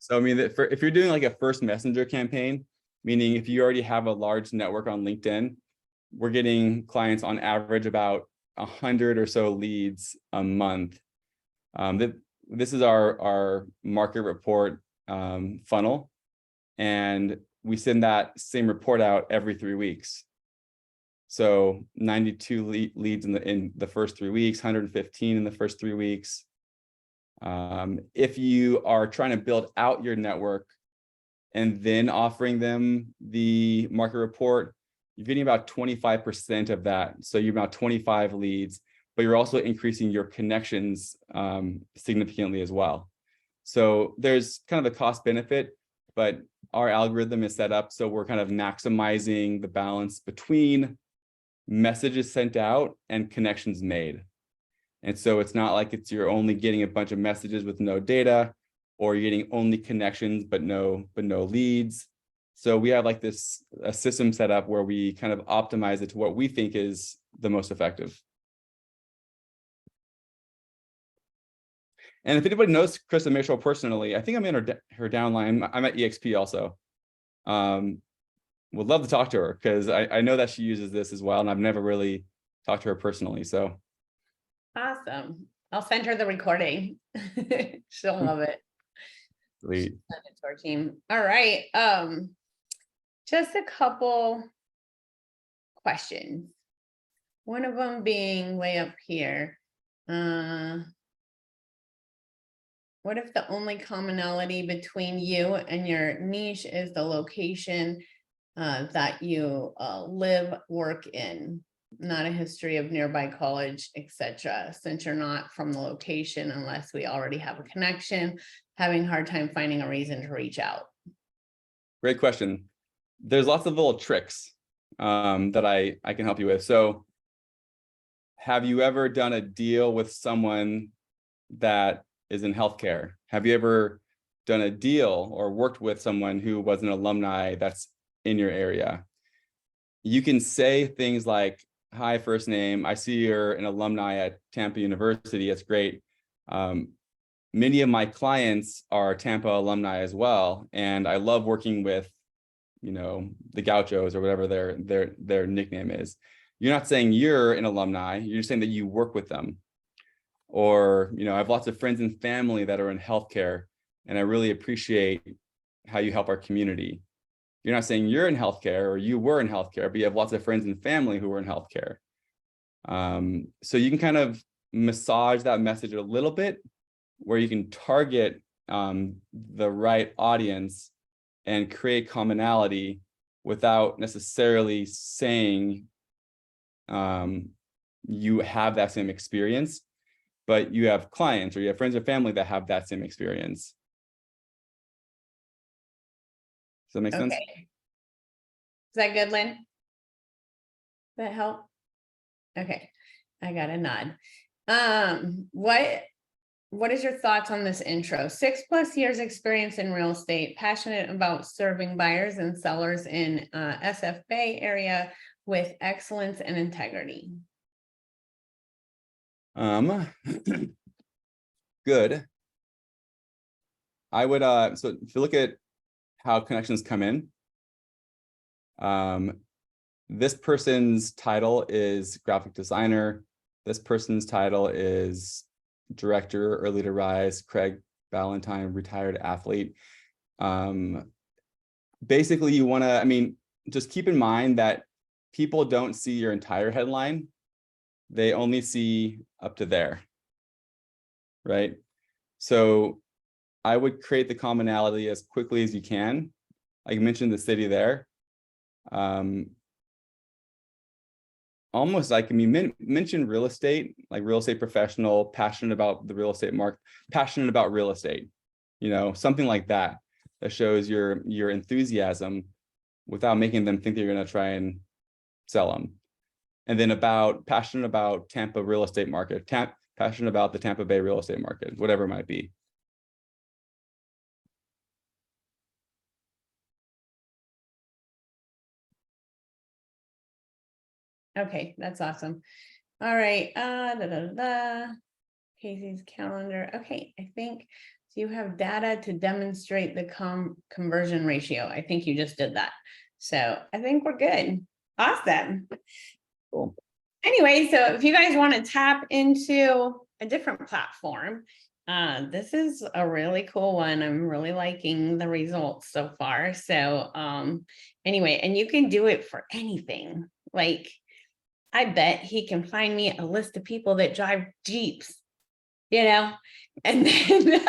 So I mean, if you're doing like a first messenger campaign, meaning if you already have a large network on LinkedIn, we're getting clients on average about 100 or so leads a month. This is our market report funnel, and we send that same report out every 3 weeks. So 92 leads in the first 3 weeks, 115 in the first 3 weeks. If you are trying to build out your network and then offering them the market report, you're getting about 25% of that. So you're about 25 leads, but you're also increasing your connections significantly as well. So there's kind of a cost benefit, but our algorithm is set up so we're kind of maximizing the balance between messages sent out and connections made. And so it's not like you're only getting a bunch of messages with no data, or you're getting only connections but no leads. So we have like a system set up where we kind of optimize it to what we think is the most effective. And if anybody knows Krista Mitchell personally, I think I'm in her downline. I'm at EXP also. Would love to talk to her because I know that she uses this as well, and I've never really talked to her personally. So awesome. I'll send her the recording. She'll love it. Sweet. Send it to our team. All right. Just a couple questions. One of them being way up here. What if the only commonality between you and your niche is the location that you live, work in, not a history of nearby college, etc. Since you're not from the location, unless we already have a connection, having a hard time finding a reason to reach out. Great question. There's lots of little tricks that I can help you with. So have you ever done a deal with someone that is in healthcare? Have you ever done a deal or worked with someone who was an alumni that's in your area? You can say things like, hi, first name, I see you're an alumni at Tampa University. It's great. Many of my clients are Tampa alumni as well. And I love working with, the Gauchos or whatever their nickname is. You're not saying you're an alumni, you're just saying that you work with them. Or, I have lots of friends and family that are in healthcare, and I really appreciate how you help our community. You're not saying you're in healthcare or you were in healthcare, but you have lots of friends and family who are in healthcare. So you can kind of massage that message a little bit where you can target the right audience and create commonality without necessarily saying you have that same experience, but you have clients or you have friends or family that have that same experience. Does that make sense? Is that good, Lynn? Does that help? Okay, I got a nod. What is your thoughts on this intro? 6+ years experience in real estate, passionate about serving buyers and sellers in SF Bay area with excellence and integrity. good, I would, so if you look at how connections come in, this person's title is graphic designer. This person's title is director, early to rise, Craig Ballantyne, retired athlete. Basically, you want to, I mean, just keep in mind that people don't see your entire headline. They only see up to there, right? So I would create the commonality as quickly as you can. Like I mentioned the city there. Almost like, I mean, mention real estate, like real estate professional, passionate about the real estate market, passionate about real estate, you know, something like that, that shows your enthusiasm without making them think that you're going to try and sell them. And then passionate about Tampa real estate market, passionate about the Tampa Bay real estate market, whatever it might be. Okay, that's awesome. All right. Casey's calendar. Okay, I think so you have data to demonstrate the conversion ratio. I think you just did that. So I think we're good. Awesome. Cool. Anyway, so if you guys want to tap into a different platform, this is a really cool one. I'm really liking the results so far. So anyway, and you can do it for anything. Like, I bet he can find me a list of people that drive Jeeps, you know, and then,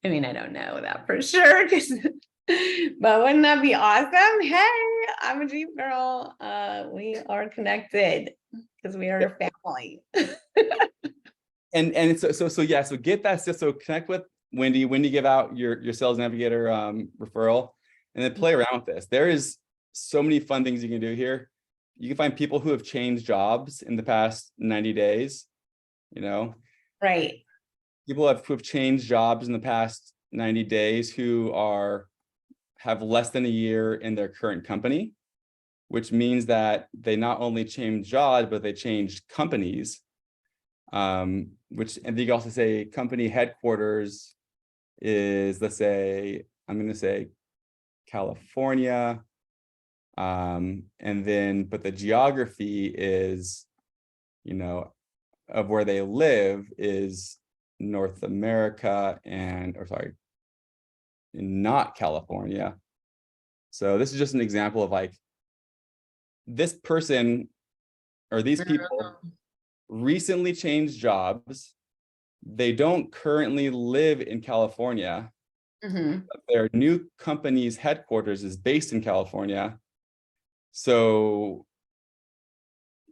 I mean, I don't know that for sure, but wouldn't that be awesome? Hey, I'm a Jeep girl. We are connected because we are a family. And so yeah, so get that. So connect with Wendy, give out your sales navigator referral, and then play around with this. There is so many fun things you can do here. You can find people who have changed jobs in the past 90 days, you know, Right. people who have changed jobs in the past 90 days who have less than a year in their current company, which means that they not only changed jobs, but they changed companies. And you can also say company headquarters is, let's say, I'm going to say California. And then, but the geography is, you know, of where they live is North America not California. So this is just an example of like, this person or these people recently changed jobs. They don't currently live in California. Mm-hmm. Their new company's headquarters is based in California. So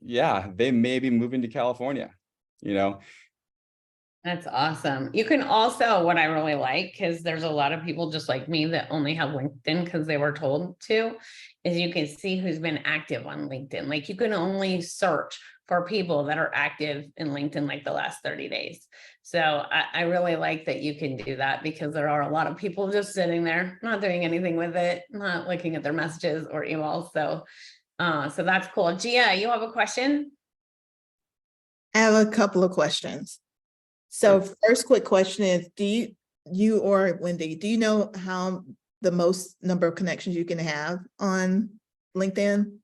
yeah, they may be moving to California, you know. That's awesome. You can also, what I really like, because there's a lot of people just like me that only have LinkedIn because they were told to, is you can see who's been active on LinkedIn. Like you can only search for people that are active in LinkedIn like the last 30 days. So I really like that you can do that, because there are a lot of people just sitting there, not doing anything with it, not looking at their messages or emails. So that's cool. Gia, you have a question? I have a couple of questions. So first quick question is, do you or Wendy, do you know how the most number of connections you can have on LinkedIn?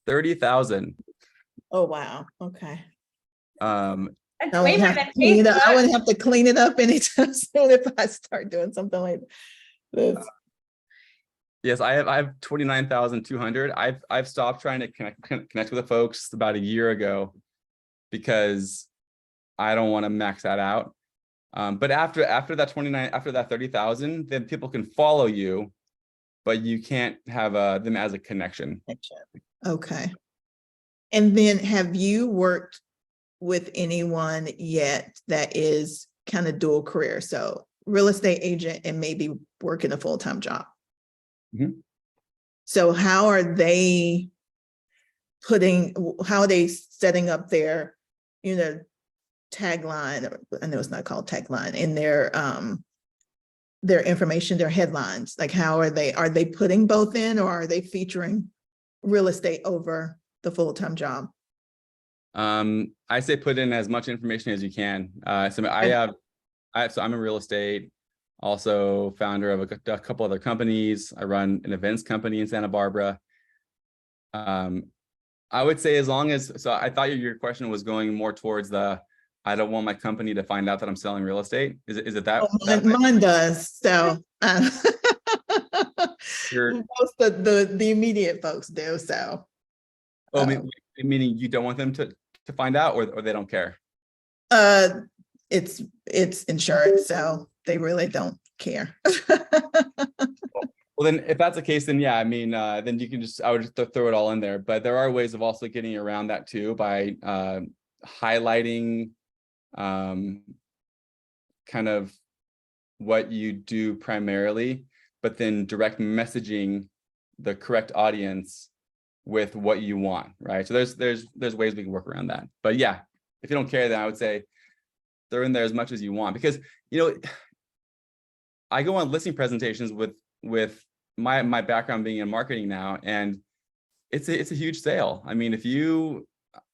30,000. Oh, wow. Okay. That's I way more wouldn't have than to clean it up. I Facebook. wouldn't have to clean it up anytime soon if I start doing something like this. Yes, I have 29,200. I've stopped trying to connect with the folks about a year ago because I don't want to max that out. But after that 30,000, then people can follow you, but you can't have them as a connection. Okay. And then have you worked with anyone yet that is kind of dual career? So real estate agent and maybe working a full-time job. Mm-hmm. So how are they setting up their, tagline? I know it's not called tagline, in their information, their headlines. Like, how are they putting both in, or are they featuring real estate over the full-time job? I say put in as much information as you can. So I'm in real estate, also founder of a couple other companies. I run an events company in Santa Barbara. I would say as long as, so I thought your question was going more towards I don't want my company to find out that I'm selling real estate. Is it that? Mine does. So You're, most of the immediate folks do. So meaning you don't want them to find out, or they don't care? It's insurance, so they really don't care. Well, then if that's the case, then yeah, I mean, then you can I would just throw it all in there. But there are ways of also getting around that too, by highlighting kind of what you do primarily, but then direct messaging the correct audience with what you want, right? So there's ways we can work around that. But yeah, if you don't care, then I would say throw in there as much as you want, because I go on listing presentations with my background being in marketing now, and it's a huge sale. I mean,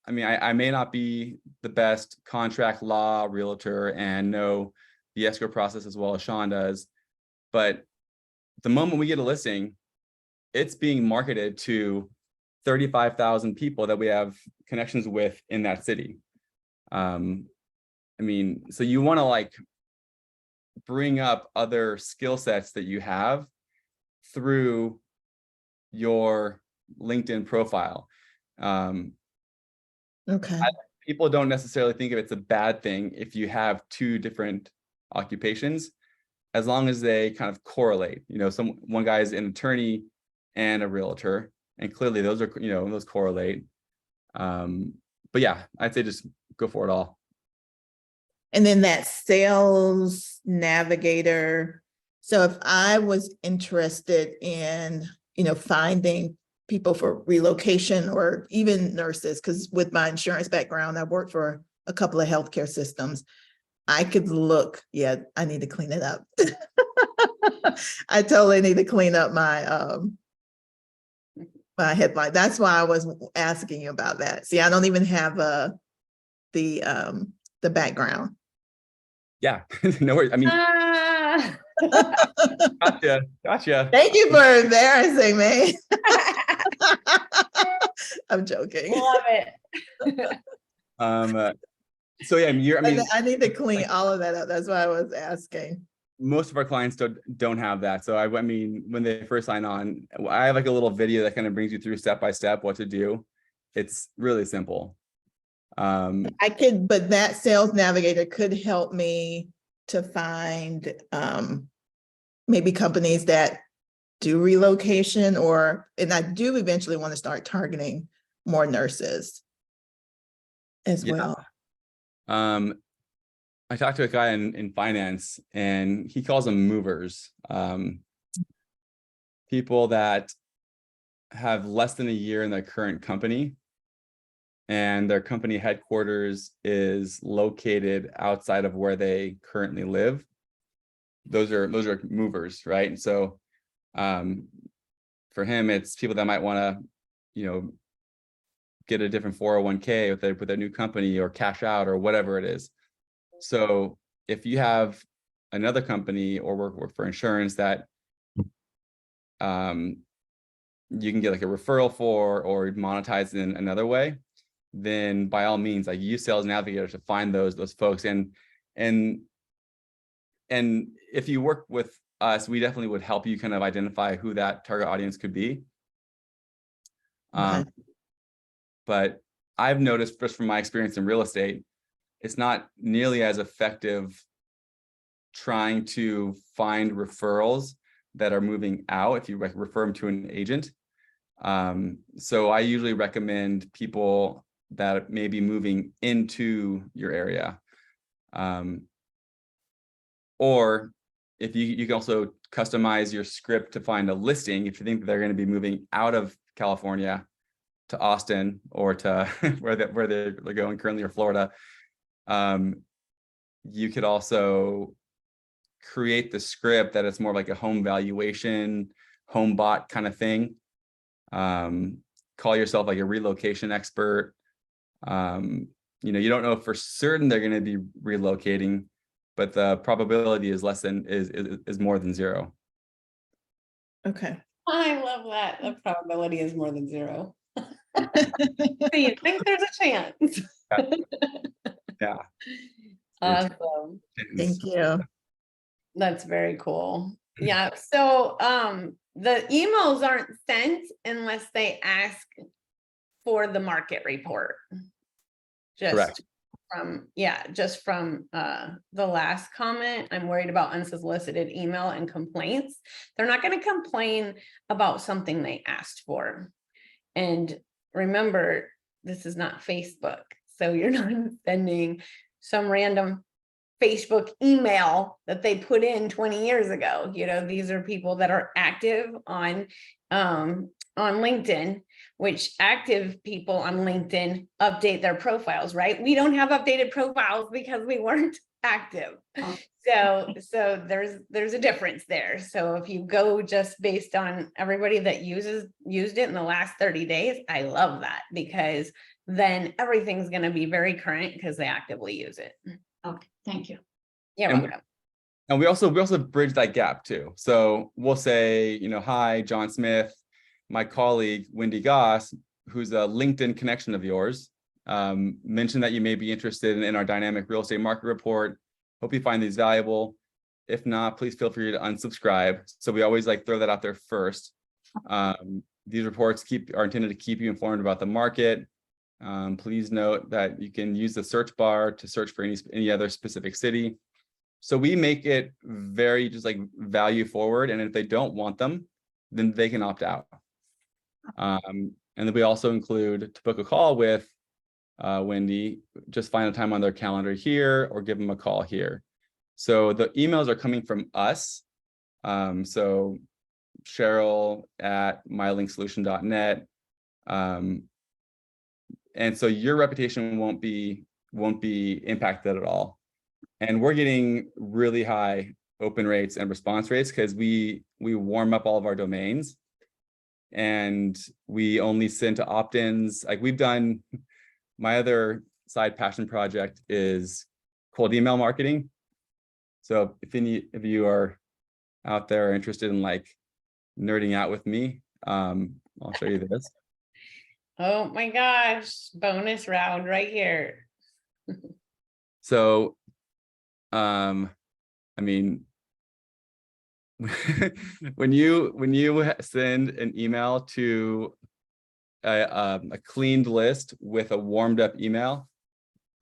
I may not be the best contract law realtor and know the escrow process as well as Sean does, but the moment we get a listing, it's being marketed to 35,000 people that we have connections with in that city. I mean, so you want to like bring up other skill sets that you have through your LinkedIn profile. Okay. People don't necessarily think of it's a bad thing if you have two different occupations, as long as they kind of correlate. One guy is an attorney and a realtor, and clearly those are, those correlate. But yeah, I'd say just go for it all. And then that sales navigator. So if I was interested in, finding people for relocation or even nurses, because with my insurance background, I worked for a couple of healthcare systems. I could look, I need to clean it up. I totally need to clean up my my headline. That's why I was asking you about that. See, I don't even have the background. Yeah, no worries. I mean, gotcha. Thank you for embarrassing me. I'm joking. Love it. So yeah, I need to clean all of that up. That's why I was asking. Most of our clients don't have that. So I mean, when they first sign on, I have like a little video that kind of brings you through step by step what to do. It's really simple. But that sales navigator could help me to find maybe companies that do relocation, and I do eventually want to start targeting more nurses as well. I talked to a guy in finance, and he calls them movers. People that have less than a year in their current company, and their company headquarters is located outside of where they currently live. Those are movers, right? And so for him, it's people that might want to, get a different 401k with their new company, or cash out, or whatever it is. So if you have another company or work for insurance that you can get like a referral for, or monetize in another way, then by all means, like, use Sales Navigator to find those folks. And if you work with us, we definitely would help you kind of identify who that target audience could be. Okay. But I've noticed, just from my experience in real estate, it's not nearly as effective trying to find referrals that are moving out if you refer them to an agent. So I usually recommend people that may be moving into your area. Or if you can also customize your script to find a listing if you think they're going to be moving out of California to Austin, or to where they're going currently, or Florida. You could also create the script that it's more like a home valuation, home bot kind of thing. Call yourself like a relocation expert. You don't know for certain they're going to be relocating, but the probability is is more than 0. Okay. I love that. The probability is more than 0. So you think there's a chance. Yeah. Awesome. Thank you. That's very cool. Yeah. So the emails aren't sent unless they ask for the market report. Correct. Just from the last comment, I'm worried about unsolicited email and complaints. They're not going to complain about something they asked for. And remember, this is not Facebook. So you're not sending some random Facebook email that they put in 20 years ago. These are people that are active on LinkedIn, which active people on LinkedIn update their profiles, right? We don't have updated profiles because we weren't active. So there's a difference there. So if you go just based on everybody that used it in the last 30 days, I love that, because then everything's going to be very current because they actively use it. Okay, thank you. You're And- welcome. And we also bridge that gap too. So we'll say, hi, John Smith, my colleague, Wendy Goss, who's a LinkedIn connection of yours, mentioned that you may be interested in our dynamic real estate market report. Hope you find these valuable. If not, please feel free to unsubscribe. So we always throw that out there first. These reports are intended to keep you informed about the market. Please note that you can use the search bar to search for any other specific city. So we make it very just value forward. And if they don't want them, then they can opt out. And then we also include, to book a call with Wendy, just find a time on their calendar here or give them a call here. So the emails are coming from us. So Cheryl at MyLinkedSolution.net. And so your reputation won't be impacted at all. And we're getting really high open rates and response rates because we warm up all of our domains, and we only send to opt-ins. We've done, my other side passion project is cold email marketing. So if any of you are out there interested in nerding out with me, I'll show you this. Oh my gosh, bonus round right here. So, I mean, when you send an email to a cleaned list with a warmed up email,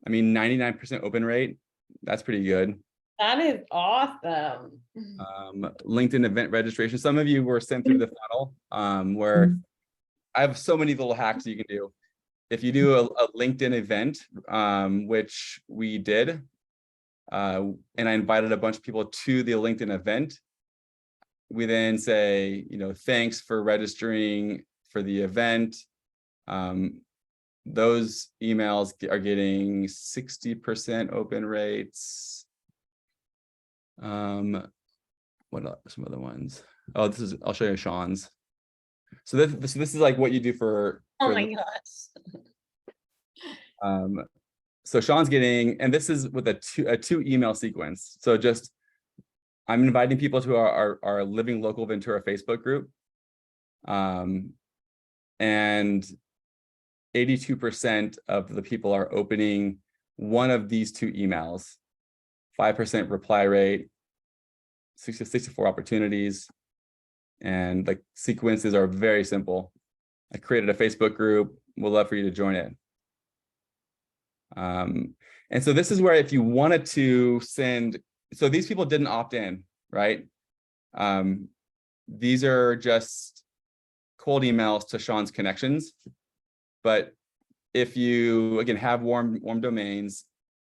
99% open rate, that's pretty good. That is awesome. LinkedIn event registration. Some of you were sent through the funnel, where I have so many little hacks you can do. If you do a LinkedIn event, which we did, and I invited a bunch of people to the LinkedIn event, we then say, thanks for registering for the event. Those emails are getting 60% open rates. What are some other ones? Oh, I'll show you Sean's. So this is what you do for Oh my gosh. So Sean's getting, and this is with a two email sequence. So just, I'm inviting people to our Living Local Ventura Facebook group. And 82% of the people are opening one of these two emails. 5% reply rate, 64 opportunities. And the sequences are very simple. I created a Facebook group. We'd love for you to join it. And so this is where, if you wanted to send, so these people didn't opt in, right? These are just cold emails to Sean's connections. But if you, again, have warm domains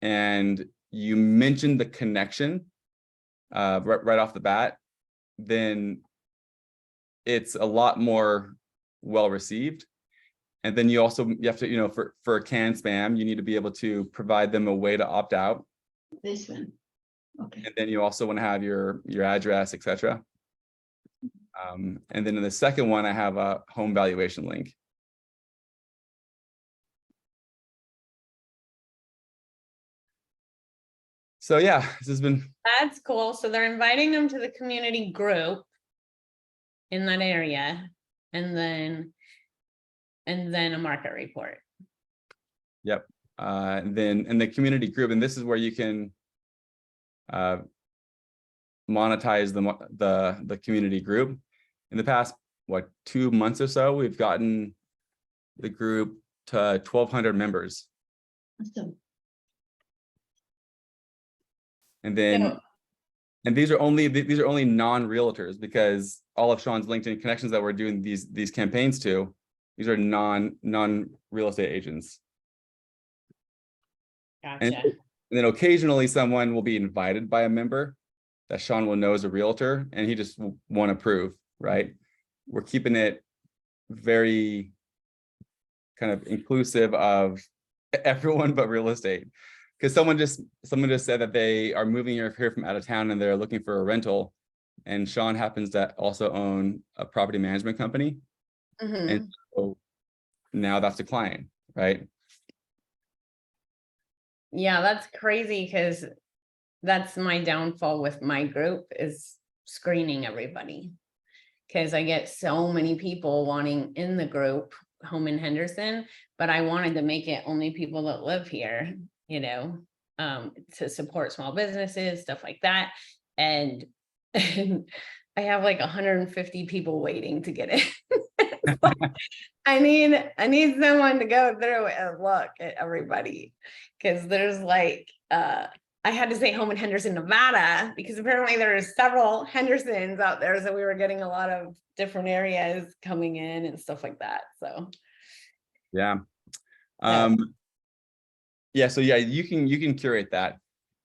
and you mention the connection right off the bat, then it's a lot more well received. And then you have to, for canned spam, you need to be able to provide them a way to opt out. This one. Okay. And then you also want to have your address, etc. And then in the second one, I have a home valuation link. So yeah, this has been, That's cool. So they're inviting them to the community group in that area, and then a market report. yep. Then in the community group, and this is where you can monetize the community group. In the past, what, 2 months or so, we've gotten the group to 1,200 members. Awesome. And then, So- and these are only non-realtors, because all of Sean's LinkedIn connections that we're doing these campaigns to, these are non-real estate agents. Gotcha. And then occasionally someone will be invited by a member that Sean will know as a realtor, and he just won't approve, right? We're keeping it very kind of inclusive of everyone but real estate. Because someone just said that they are moving here from out of town and they're looking for a rental. And Sean happens to also own a property management company. Mhm. And so now that's a client, right? Yeah, that's crazy, because that's my downfall with my group, is screening everybody. Because I get so many people wanting in the group, home in Henderson, but I wanted to make it only people that live here, to support small businesses, stuff like that. And I have like 150 people waiting to get in. I need someone to go through and look at everybody, because there's like, I had to say home in Henderson, Nevada, because apparently there's several Hendersons out there. So we were getting a lot of different areas coming in and stuff like that. So Yeah. Yeah. Yeah, so yeah, you can curate that.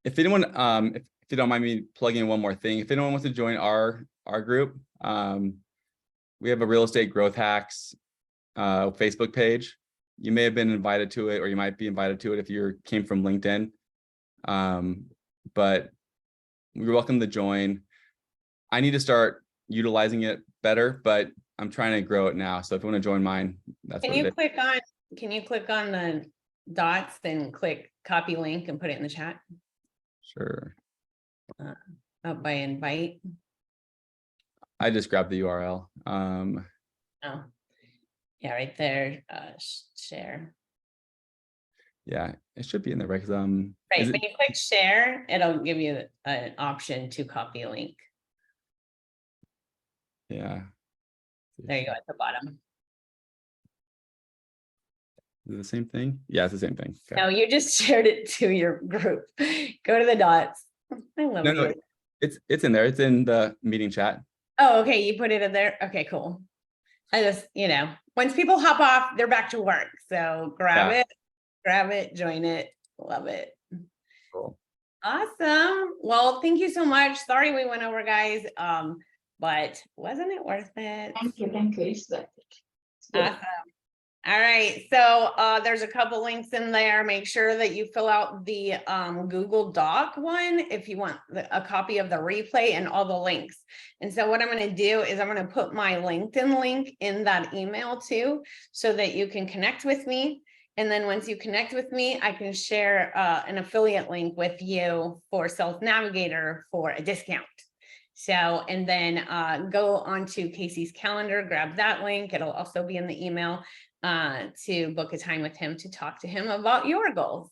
If anyone, if you don't mind me plugging in one more thing, if anyone wants to join our group, we have a real estate growth hacks Facebook page. You may have been invited to it, or you might be invited to it if you came from LinkedIn. But you're welcome to join. I need to start utilizing it better, but I'm trying to grow it now. So if you want to join mine, that's can what it you is. click on the dots, then click copy link and put it in the chat Sure. up by invite? I just grabbed the URL. Oh, yeah, right there. Share. Yeah, it should be in there, right? 'Cause, Right, is when it, you click share, it'll give you an option to copy a link. yeah. There you go at the bottom. Is it the same thing? Yeah, it's the same thing. Okay. No, you just shared it to your group. Go to the dots. I love No, you. it's in there. It's in the meeting chat. Oh, okay, you put it in there. Okay, cool. I just, once people hop off, they're back to work. So grab it, join it. Love it. Cool. Awesome. Well, thank you so much. Sorry we went over, guys. But wasn't it worth it? Thank you. It's worth it. It's good. Awesome. All right, so there's a couple links in there. Make sure that you fill out the Google Doc one if you want a copy of the replay and all the links. And so what I'm going to do is I'm going to put my LinkedIn link in that email too, so that you can connect with me. And then once you connect with me, I can share an affiliate link with you for Sales Navigator for a discount. So, and then go onto Casey's calendar, grab that link. It'll also be in the email to book a time with him to talk to him about your goals.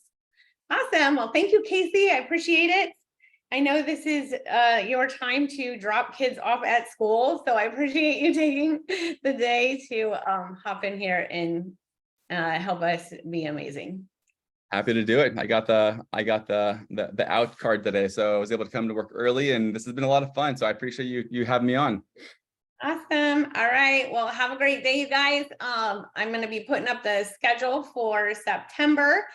Awesome. Well, thank you, Casey. I appreciate it. I know this is your time to drop kids off at school, so I appreciate you taking the day to hop in here and help us be amazing. Happy to do it. I got the out card today, so I was able to come to work early, and this has been a lot of fun. So I appreciate you having me on. Awesome. All right. Well, have a great day, you guys. I'm going to be putting up the schedule for September.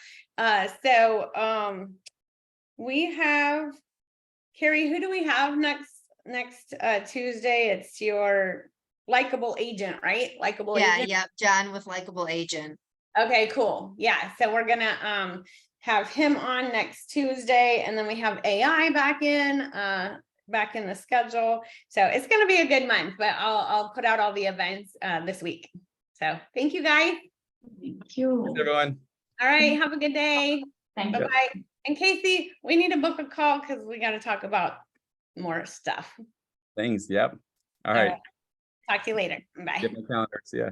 We have Carrie. Who do we have next Tuesday? It's your likable agent, right? Likable agent. Yeah, John with likable agent. Okay, cool. Yeah. So we're gonna have him on next Tuesday, and then we have AI back in the schedule. So it's gonna be a good month, but I'll put out all the events this week. So thank you guys. Thank you. Thanks, everyone. All right, have a good day. Thank you. Bye-bye. And Casey, we need to book a call because we got to talk about more stuff. Thanks. Yep. All All right. right. Talk to you later. Bye. Get my calendar. See ya.